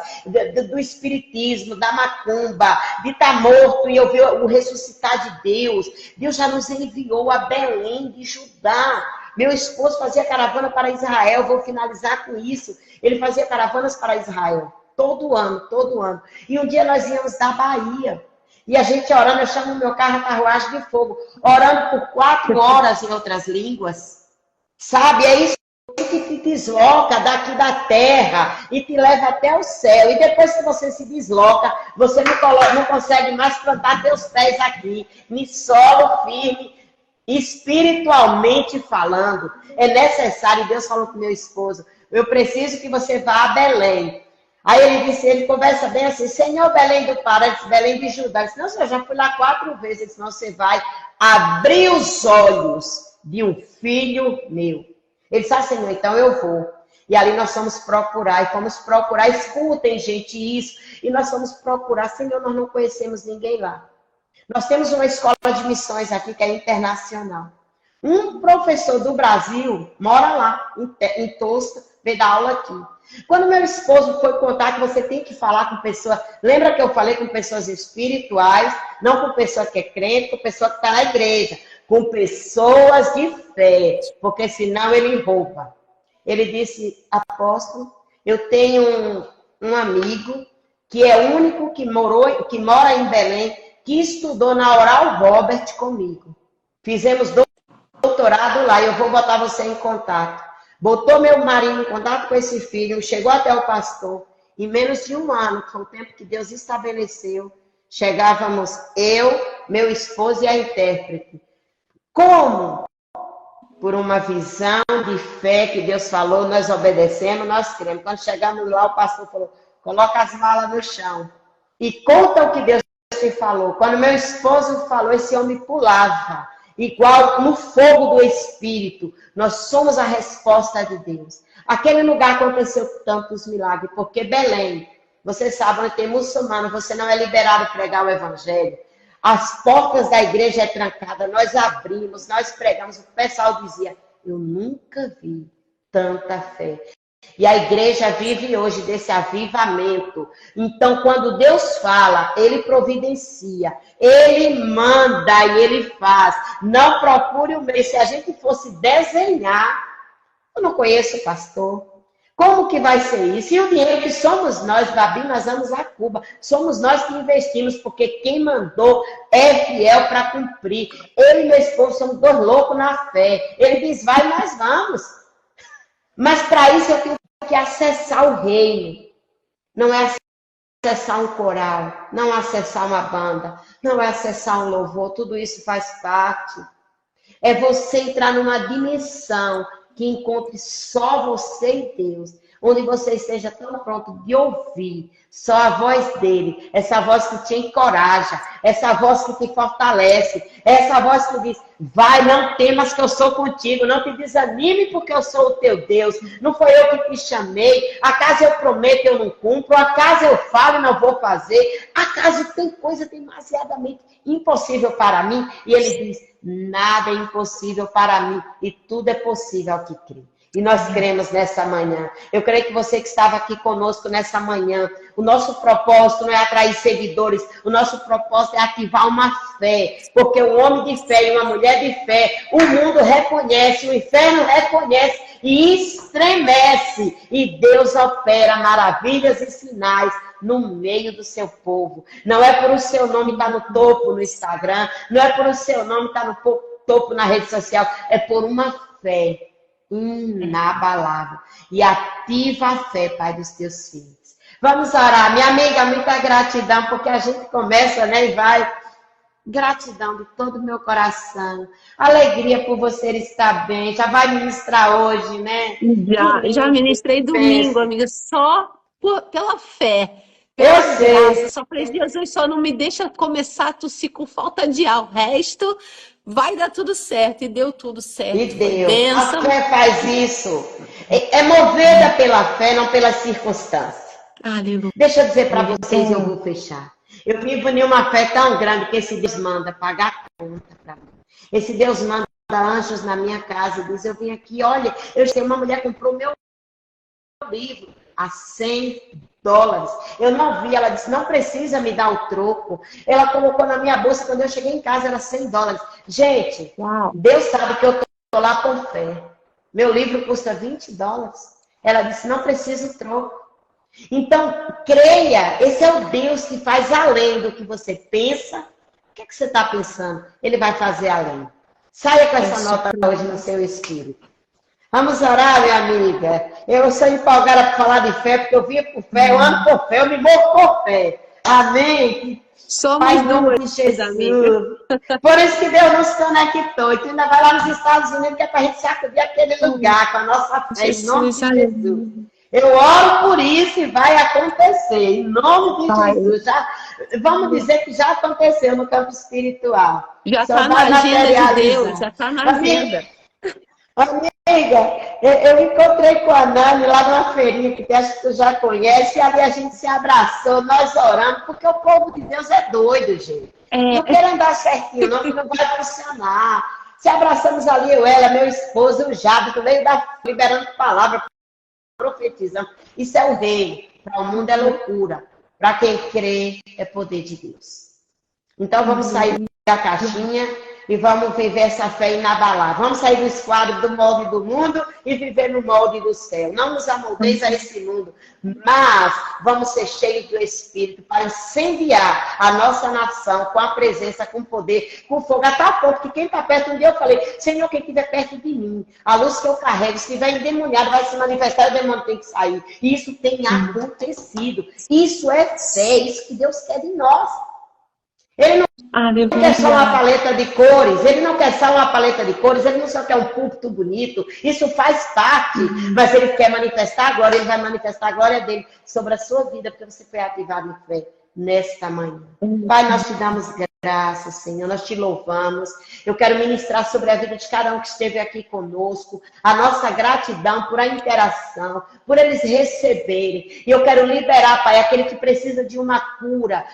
do espiritismo, da macumba, de estar morto e eu ver o ressuscitar de Deus. Deus já nos enviou a Belém de Judá. Meu esposo fazia caravana para Israel, vou finalizar com isso. Ele fazia caravanas para Israel, todo ano. E um dia nós íamos da Bahia. E a gente orando, eu chamo o meu carro a carruagem de fogo, orando por 4 horas em outras línguas. Sabe, é isso que te desloca daqui da terra e te leva até o céu. E depois que você se desloca, você não consegue mais plantar teus pés aqui, em solo firme, espiritualmente falando. É necessário, Deus falou com meu esposo, eu preciso que você vá a Belém. Aí ele conversa bem assim, Senhor Belém do Pará, disse, Belém de Judá. Ele disse, não, senhor, eu já fui lá 4 vezes. Ele disse, não, você vai abrir os olhos de um filho meu. Ele disse, Senhor, então eu vou. E ali nós fomos procurar, escutem, gente, isso. E nós fomos procurar, Senhor, nós não conhecemos ninguém lá. Nós temos uma escola de missões aqui que é internacional. Um professor do Brasil mora lá, em Tosca, veio dar aula aqui. Quando meu esposo foi contar que você tem que falar com pessoas... Lembra que eu falei com pessoas espirituais, não com pessoa que é crente, com pessoa que está na igreja. Com pessoas de fé, porque senão ele rouba. Ele disse, apóstolo, eu tenho um amigo que é o único que mora em Belém, que estudou na Oral Robert comigo. Fizemos doutorado lá e eu vou botar você em contato. Botou meu marido em contato com esse filho, chegou até o pastor. Em menos de 1 ano, que foi o tempo que Deus estabeleceu, chegávamos eu, meu esposo e a intérprete. Como? Por uma visão de fé que Deus falou, nós obedecemos, nós cremos. Quando chegamos lá, o pastor falou, coloca as malas no chão e conta o que Deus te falou. Quando meu esposo falou, esse homem pulava. Igual no fogo do Espírito, nós somos a resposta de Deus. Aquele lugar aconteceu tantos milagres, porque Belém, você sabe, onde tem muçulmano, você não é liberado a pregar o Evangelho. As portas da igreja é trancada, nós abrimos, nós pregamos. O pessoal dizia, eu nunca vi tanta fé. E a igreja vive hoje desse avivamento. Então, quando Deus fala, Ele providencia, Ele manda e Ele faz. Não procure o meio. Se a gente fosse desenhar, eu não conheço pastor. Como que vai ser isso? E o dinheiro que somos nós, Babi, nós vamos a Cuba. Somos nós que investimos, porque quem mandou é fiel para cumprir. Eu e meu esposo somos dois loucos na fé. Ele diz, vai, nós vamos. Mas para isso eu tenho que acessar o reino. Não é acessar um coral, não é acessar uma banda, não é acessar um louvor. Tudo isso faz parte. É você entrar numa dimensão que encontre só você e Deus, onde você esteja tão pronto de ouvir só a voz dele, essa voz que te encoraja, essa voz que te fortalece, essa voz que diz, vai, não temas que eu sou contigo, não te desanime porque eu sou o teu Deus, não foi eu que te chamei, acaso eu prometo e eu não cumpro, acaso eu falo e não vou fazer, acaso tem coisa demasiadamente impossível para mim, e ele diz, nada é impossível para mim, e tudo é possível ao que crê. E nós cremos nessa manhã. Eu creio que você que estava aqui conosco nessa manhã, o nosso propósito não é atrair seguidores, o nosso propósito é ativar uma fé, porque um homem de fé e uma mulher de fé, o mundo reconhece, o inferno reconhece e estremece, e Deus opera maravilhas e sinais no meio do seu povo. Não é por o seu nome estar no topo no Instagram, não é por o seu nome estar no topo na rede social, é por uma fé inabalável. E ativa a fé, Pai, dos teus filhos. Vamos orar. Minha amiga, muita gratidão, porque a gente começa, né, e vai. Gratidão de todo o meu coração. Alegria por você estar bem. Já vai ministrar hoje, né? Já ministrei domingo, amiga, só pela fé. Eu sei. Graça, só para Jesus, só não me deixa começar a tossir com falta de ar. O resto vai dar tudo certo. E deu tudo certo. E deu. A fé faz isso. É movida pela fé, não pelas circunstâncias. Aleluia. Deixa eu dizer para vocês, eu vou fechar. Eu vivo em uma fé tão grande que esse Deus manda pagar conta para mim. Esse Deus manda anjos na minha casa e diz, eu vim aqui, olha, eu sei, uma mulher comprou meu livro a $100. Eu não vi, ela disse, não precisa me dar o troco. Ela colocou na minha bolsa, quando eu cheguei em casa, era $100. Gente, uau, Deus sabe que eu estou lá com fé. Meu livro custa $20. Ela disse, não precisa o troco. Então, creia, esse é o Deus que faz além do que você pensa. O que é que você está pensando? Ele vai fazer além. Saia com essa nota hoje no seu espírito. Vamos orar, minha amiga. Eu sou empolgada para falar de fé, porque eu vinha por fé, eu ando por fé, eu me movo por fé. Amém? Somos duas, Jesus. Por isso que Deus nos conectou. E tu ainda vai lá nos Estados Unidos, que é para a gente sacudir aquele lugar com a nossa fé, em nome de Jesus. Eu oro por isso e vai acontecer, em nome de Jesus. Já, vamos dizer que já aconteceu no campo espiritual. Já está na agenda de Deus, já está na agenda. Amiga, eu encontrei com a Nani lá numa feirinha, que acho que tu já conhece, e ali a gente se abraçou, nós oramos, porque o povo de Deus é doido, gente. Não quero andar certinho, não, que não vai funcionar. Se abraçamos ali, ela, meu esposo, o Jado, que veio liberando palavra, profetizando. Isso é o reino. Para o mundo é loucura. Para quem crê, é poder de Deus. Então vamos sair da caixinha e vamos viver essa fé inabalável. Vamos sair do esquadro do molde do mundo e viver no molde do céu. Não nos amoldeis a esse mundo, mas vamos ser cheios do Espírito para incendiar a nossa nação com a presença, com poder, com fogo. A tal ponto que quem está perto, um dia eu falei, Senhor, quem estiver perto de mim, a luz que eu carrego, se estiver endemoniado, vai se manifestar, o demônio tem que sair. E isso tem acontecido. Isso é fé, isso que Deus quer de nós. Ele não quer só uma paleta de cores, ele não quer só uma paleta de cores, ele não só quer um púlpito bonito, isso faz parte, mas ele quer manifestar agora, ele vai manifestar a glória dele sobre a sua vida, porque você foi ativado em fé. nesta manhã. Pai, nós te damos graças, Senhor, nós te louvamos. Eu quero ministrar sobre a vida de cada um que esteve aqui conosco, a nossa gratidão por a interação, por eles receberem. E eu quero liberar, Pai, aquele que precisa de uma cura,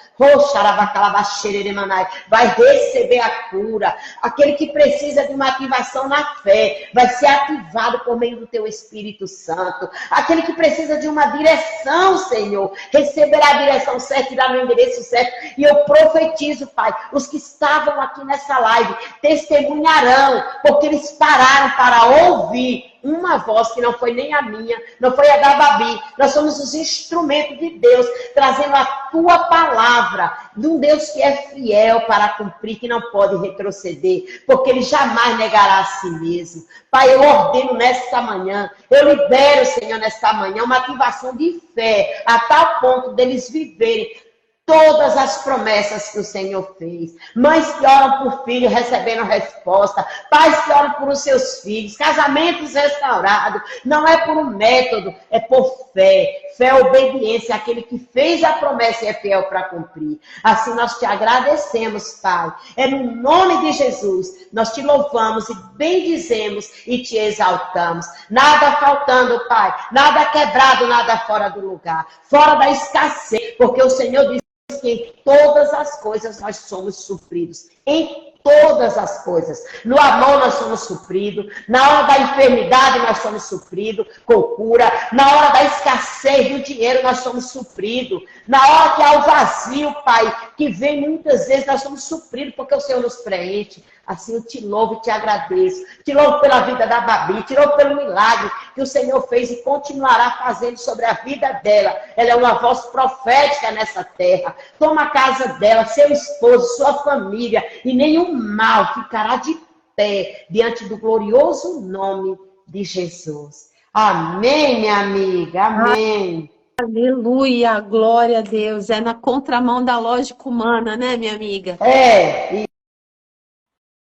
vai receber a cura. Aquele que precisa de uma ativação na fé, vai ser ativado por meio do teu Espírito Santo. Aquele que precisa de uma direção, Senhor, receberá a direção certa, irá no endereço certo. E eu profetizo, Pai, os que estavam aqui nessa live testemunharão, porque eles pararam para ouvir uma voz que não foi nem a minha, não foi a da Babi. Nós somos os instrumentos de Deus, trazendo a tua palavra, de um Deus que é fiel para cumprir, que não pode retroceder, porque ele jamais negará a si mesmo. Pai, eu ordeno nesta manhã, eu libero, Senhor, nesta manhã, uma ativação de fé, a tal ponto deles viverem todas as promessas que o Senhor fez. Mães que oram por filhos recebendo resposta. Pais que oram por os seus filhos. Casamentos restaurados. Não é por um método, é por fé. Fé, obediência. Aquele que fez a promessa e é fiel para cumprir. Assim nós te agradecemos, Pai. É no nome de Jesus. Nós te louvamos e bendizemos e te exaltamos. Nada faltando, Pai. Nada quebrado, nada fora do lugar. Fora da escassez. Porque o Senhor diz que em todas as coisas nós somos supridos. Em todas as coisas. No amor nós somos supridos. Na hora da enfermidade nós somos supridos com cura. Na hora da escassez do dinheiro nós somos supridos. Na hora que há o vazio, Pai, que vem muitas vezes, nós somos supridos porque o Senhor nos preenche. Assim eu te louvo e te agradeço. Te louvo pela vida da Babi. Te louvo pelo milagre que o Senhor fez e continuará fazendo sobre a vida dela. Ela é uma voz profética nessa terra. Toma a casa dela, seu esposo, sua família. E nenhum mal ficará de pé diante do glorioso nome de Jesus. Amém, minha amiga. Amém. Aleluia, glória a Deus. É na contramão da lógica humana, né, minha amiga? É.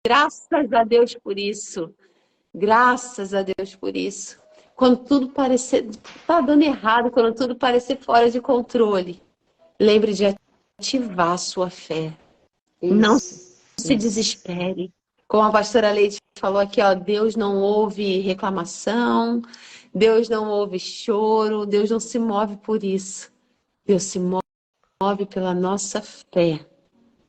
Graças a Deus por isso. Graças a Deus por isso. Quando tudo parecer tá dando errado, quando tudo parecer fora de controle, lembre de ativar a sua fé. Isso. Não se desespere. Como a pastora Leite falou aqui, ó, Deus não ouve reclamação, Deus não ouve choro, Deus não se move por isso. Deus se move pela nossa fé.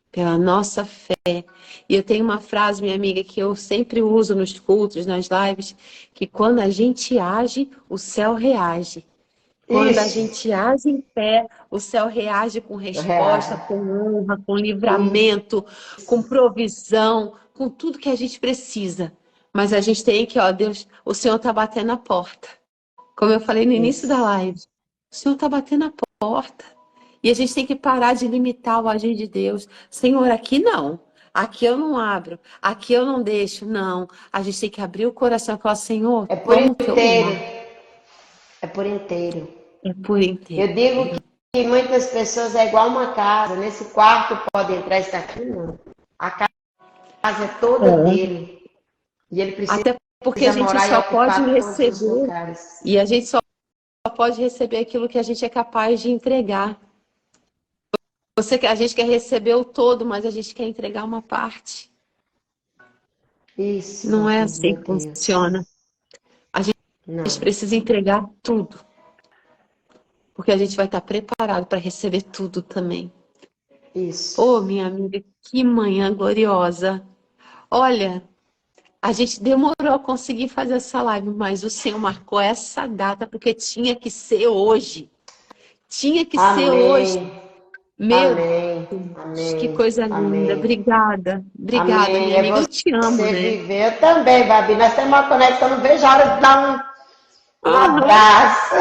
Pela nossa fé. E eu tenho uma frase, minha amiga, que eu sempre uso nos cultos, nas lives, que quando a gente age, o céu reage. Quando a gente age em fé, o céu reage com resposta, com honra, com livramento, com provisão, com tudo que a gente precisa. Mas a gente tem que, ó, Deus, o Senhor está batendo a porta. Como eu falei no início da live, o Senhor está batendo a porta. E a gente tem que parar de limitar o agir de Deus. Senhor, aqui não. Aqui eu não abro. Aqui eu não deixo. Não. A gente tem que abrir o coração e falar, Senhor, É por inteiro. É por inteiro. Eu digo que muitas pessoas é igual uma casa. Nesse quarto pode entrar, isso aqui não. A casa é toda dele. E ele precisa. Até porque a gente só pode receber. E a gente só pode receber aquilo que a gente é capaz de entregar. A gente quer receber o todo, mas a gente quer entregar uma parte. Isso. Não é assim que funciona. A gente precisa entregar tudo. Porque a gente vai estar preparado para receber tudo também. Isso. Ô, minha amiga, que manhã gloriosa. Olha, a gente demorou a conseguir fazer essa live, mas o Senhor marcou essa data porque tinha que ser hoje. Tinha que ser hoje. Meu Deus, que coisa linda. Obrigada. Obrigada, minha amiga. Eu te amo, né? Viver. Eu também, Babi. Nós temos uma conexão. Não vejo a hora de dar um abraço.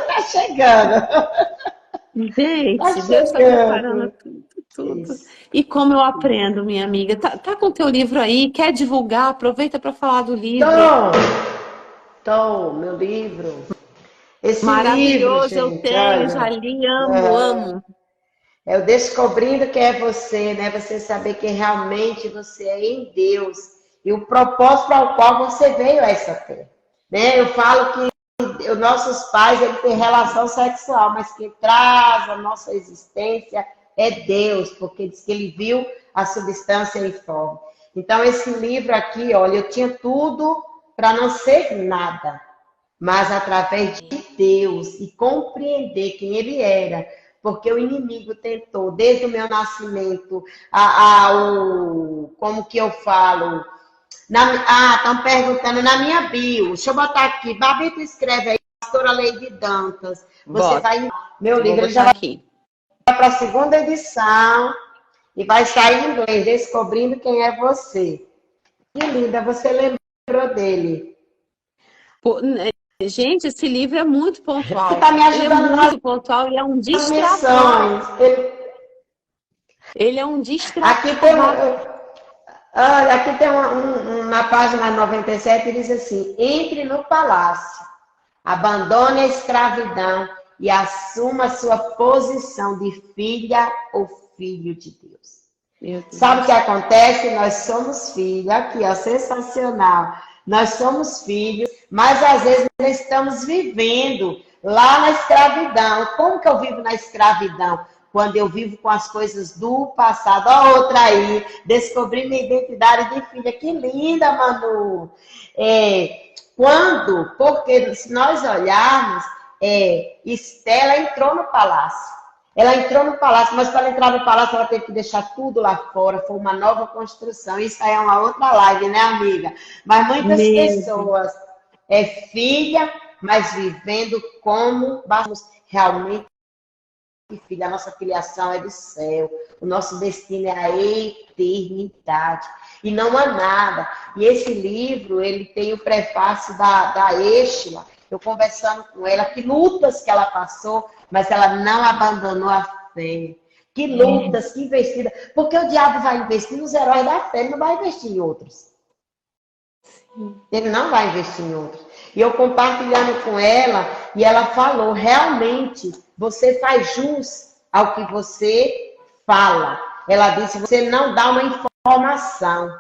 Tá chegando. Gente, Deus está preparando tudo. E como eu aprendo, minha amiga. Tá com o teu livro aí? Quer divulgar? Aproveita para falar do livro. Tô, meu livro. Esse maravilhoso, livro, eu tenho, já li, amo. É o descobrindo quem é você, né? Você saber que realmente você é em Deus. E o propósito ao qual você veio a essa terra. Né? Eu falo que os nossos pais ele têm relação sexual, mas quem traz a nossa existência é Deus, porque diz que ele viu a substância informe. Então, esse livro aqui, olha, eu tinha tudo para não ser nada, mas através de Deus e compreender quem ele era, porque o inimigo tentou, desde o meu nascimento, como que eu falo? Estão perguntando na minha bio. Deixa eu botar aqui. Babito escreve aí, Pastora Leide Dantas. Você vai. Meu livro já vai aqui para a segunda edição e vai sair em inglês, Descobrindo Quem é Você. Que linda, você lembrou dele. Gente, esse livro é muito pontual. Está me ajudando ele é muito pontual e é um distrator. Ele é um distrator. Aqui tem uma página 97, diz assim: entre no palácio, abandone a escravidão e assuma sua posição de filha ou filho de Deus. Sabe o que acontece? Nós somos filhos, aqui ó, sensacional. Nós somos filhos, mas às vezes nós estamos vivendo lá na escravidão. Como que eu vivo na escravidão? Quando eu vivo com as coisas do passado. Ó, outra aí, descobri minha identidade de filha. Que linda, Manu! Porque se nós olharmos, Estela entrou no palácio. Ela entrou no palácio, mas para ela entrar no palácio, ela teve que deixar tudo lá fora. Foi uma nova construção. Isso aí é uma outra live, né, amiga? Mas muitas pessoas filha, mas vivendo como realmente filha. A nossa filiação é do céu. O nosso destino é a eternidade. E não há nada. E esse livro, ele tem o prefácio da Êxila. Eu conversando com ela, que lutas que ela passou, mas ela não abandonou a fé. Que lutas, que investida. Porque o diabo vai investir nos heróis da fé, ele não vai investir em outros. Ele não vai investir em outros. E eu compartilhando com ela, e ela falou, realmente, você faz jus ao que você fala. Ela disse, você não dá uma informação.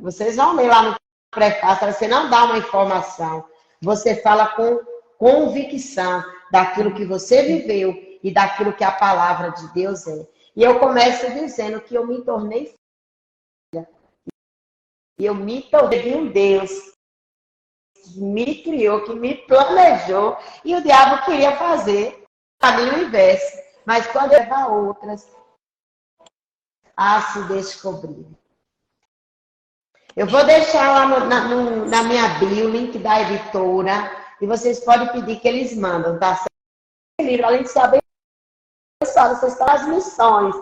Vocês vão ler lá no prefácio, você não dá uma informação. Você fala com convicção daquilo que você viveu e daquilo que a palavra de Deus é. E eu começo dizendo que eu me tornei filha. E eu me tornei de um Deus que me criou, que me planejou. E o diabo queria fazer a mim o inverso. Mas quando leva outras a se descobrir. Eu vou deixar lá na minha bio o link da editora e vocês podem pedir que eles mandam, tá certo? Esse livro, além de ser abençoado, vocês estão as missões.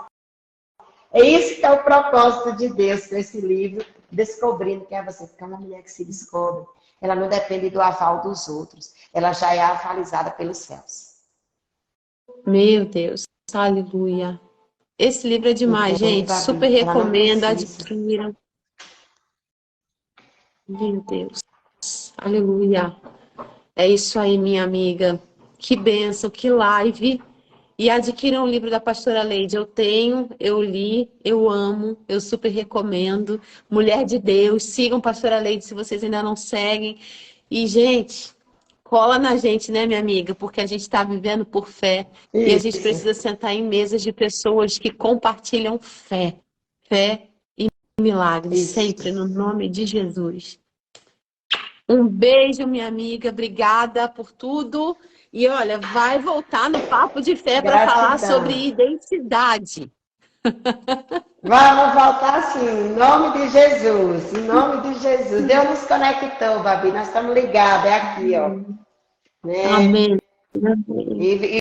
É isso que é o propósito de Deus desse livro, Descobrindo Quem é Você. Porque é uma mulher que se descobre. Ela não depende do aval dos outros. Ela já é avalizada pelos céus. Meu Deus, aleluia. Esse livro é demais, gente. Super recomendo, adquiram. Meu Deus, aleluia. É isso aí, minha amiga. Que bênção, que live. E adquiram o livro da pastora Leide. Eu tenho, eu li, eu amo, eu super recomendo. Mulher de Deus, sigam pastora Leide se vocês ainda não seguem. E, gente, cola na gente, né, minha amiga? Porque a gente está vivendo por fé. Isso. E a gente precisa sentar em mesas de pessoas que compartilham fé. Fé e milagres, isso. Sempre no nome de Jesus. Um beijo, minha amiga. Obrigada por tudo. E olha, vai voltar no Papo de Fé para falar sobre identidade. Vamos voltar sim, em nome de Jesus. Em nome de Jesus. Deus nos conectou, Babi. Nós estamos ligados. É aqui, ó. Né? Amém.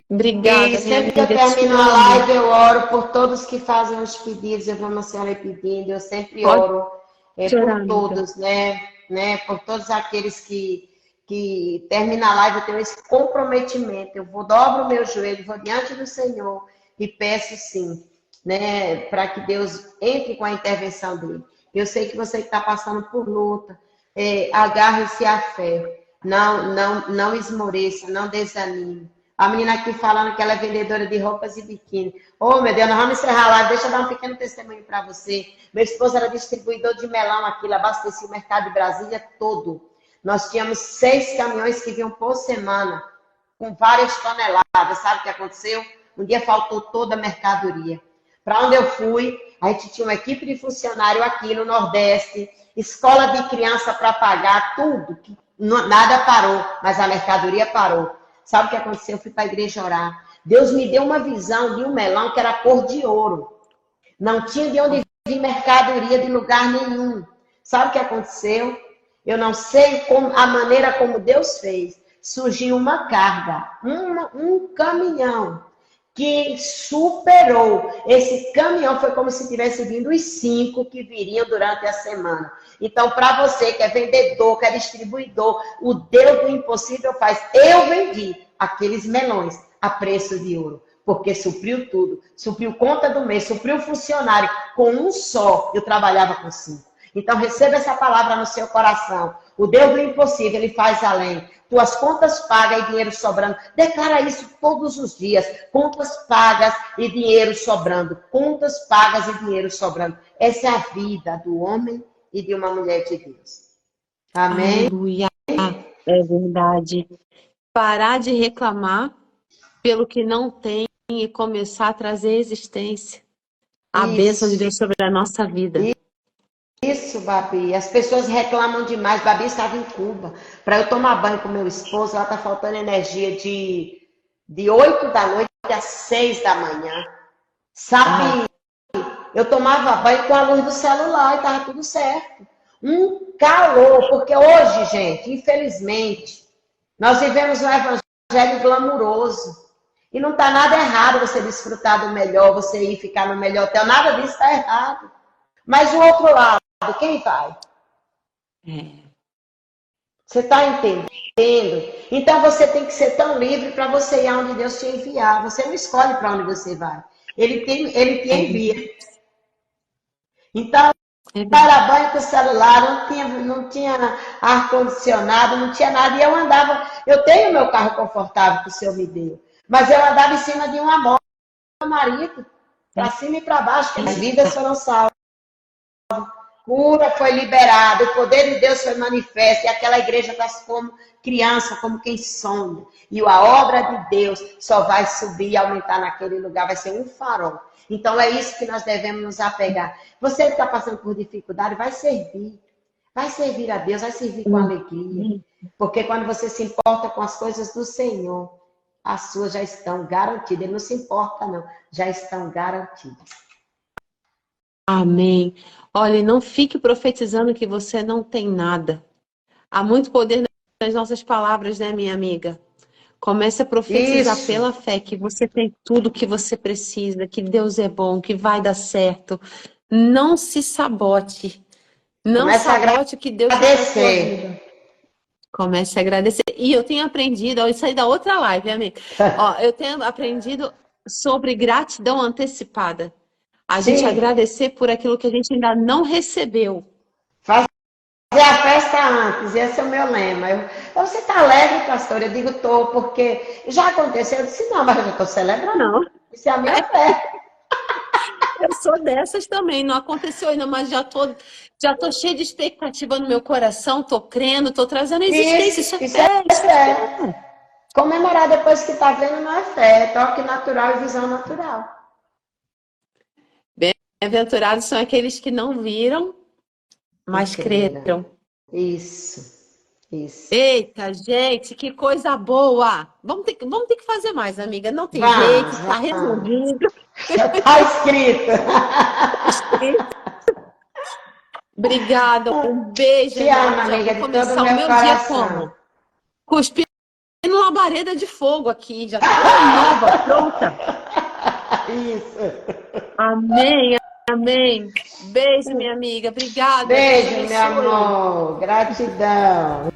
Obrigada. E sempre que eu termino a live, eu oro por todos que fazem os pedidos. Eu vou uma senhora pedindo. Eu sempre oro por todos, né? Por todos aqueles que termina a live, eu tenho esse comprometimento. Eu dobro o meu joelho, vou diante do Senhor e peço sim, né, para que Deus entre com a intervenção dele. Eu sei que você que está passando por luta, agarre-se à fé, não esmoreça, não desanime. A menina aqui falando que ela é vendedora de roupas e biquíni. Oh, meu Deus, nós vamos encerrar a live. Deixa eu dar um pequeno testemunho para você. Meu esposo era distribuidor de melão aqui, ele abastecia o mercado de Brasília todo. Nós tínhamos 6 caminhões que vinham por semana, com várias toneladas. Sabe o que aconteceu? Um dia faltou toda a mercadoria. Para onde eu fui, a gente tinha uma equipe de funcionário aqui no Nordeste, escola de criança para pagar, tudo. Nada parou, mas a mercadoria parou. Sabe o que aconteceu? Eu fui para a igreja orar. Deus me deu uma visão de um melão que era cor de ouro. Não tinha de onde vir mercadoria de lugar nenhum. Sabe o que aconteceu? Eu não sei a maneira como Deus fez. Surgiu uma carga, um caminhão que superou. Esse caminhão foi como se tivesse vindo os 5 que viriam durante a semana. Então, para você que é vendedor, que é distribuidor, o Deus do impossível faz. Eu vendi aqueles melões a preço de ouro, porque supriu tudo. Supriu conta do mês, supriu funcionário. Com um só, eu trabalhava com 5. Então, receba essa palavra no seu coração. O Deus do impossível, ele faz além. Tuas contas pagas e dinheiro sobrando. Declara isso todos os dias. Contas pagas e dinheiro sobrando. Contas pagas e dinheiro sobrando. Essa é a vida do homem e de uma mulher de Deus. Amém? Aleluia. É verdade. Parar de reclamar pelo que não tem e começar a trazer existência. A bênção de Deus sobre a nossa vida. Isso, Babi. As pessoas reclamam demais. Babi estava em Cuba. Para eu tomar banho com meu esposo, lá está faltando energia de 8 da noite às 6 da manhã. Sabe? Eu tomava banho com a luz do celular e estava tudo certo. Um calor, porque hoje, gente, infelizmente, nós vivemos um evangelho glamuroso. E não está nada errado você desfrutar do melhor, você ir ficar no melhor hotel. Nada disso está errado. Mas o outro lado, quem vai? Você está entendendo? Então você tem que ser tão livre para você ir aonde Deus te enviar. Você não escolhe para onde você vai. Ele te envia. Então, para banho com o celular, não tinha ar-condicionado, não tinha nada. E eu andava, eu tenho meu carro confortável que o Senhor me deu. Mas eu andava em cima de uma moto, meu marido, para cima e para baixo, que as vidas foram salvas. Cura foi liberada, o poder de Deus foi manifesto, e aquela igreja está como criança, como quem sonha. E a obra de Deus só vai subir e aumentar naquele lugar, vai ser um farol. Então é isso que nós devemos nos apegar. Você que está passando por dificuldade, vai servir a Deus, vai servir com alegria. Porque quando você se importa com as coisas do Senhor, as suas já estão garantidas. Ele não se importa, não, já estão garantidas. Amém. Olha, não fique profetizando que você não tem nada. Há muito poder nas nossas palavras, né, minha amiga? Comece a profetizar pela fé que você tem tudo que você precisa, que Deus é bom, que vai dar certo. Não se sabote. Não sabote o que Deus tem na sua vida. Comece a agradecer. E eu tenho aprendido, isso aí da outra live, amiga. Ó, eu tenho aprendido sobre gratidão antecipada. A gente agradecer por aquilo que a gente ainda não recebeu. Fazer a festa antes, esse é o meu lema. Você está alegre, pastor? Eu digo, estou, porque já aconteceu. Eu disse, não, mas eu já estou celebrando. Não. Isso é a minha fé. Eu sou dessas também, não aconteceu ainda, mas já tô cheia de expectativa no meu coração, tô crendo, tô trazendo existência. Isso é fé. Comemorar depois que está vendo não é fé, é toque natural e visão natural. Bem-aventurados são aqueles que não viram, mas creram. Isso. Eita, gente, que coisa boa! Vamos ter que fazer mais, amiga. Não tem jeito, está resolvido. Está escrito. Obrigada, um beijo. Te amo, amiga, de todo o meu coração. Dia como? Cuspindo labareda de fogo aqui, já está nova, pronta. Isso. Amém. Amém. Beijo, minha amiga. Obrigada. Beijo, meu amor. Gratidão.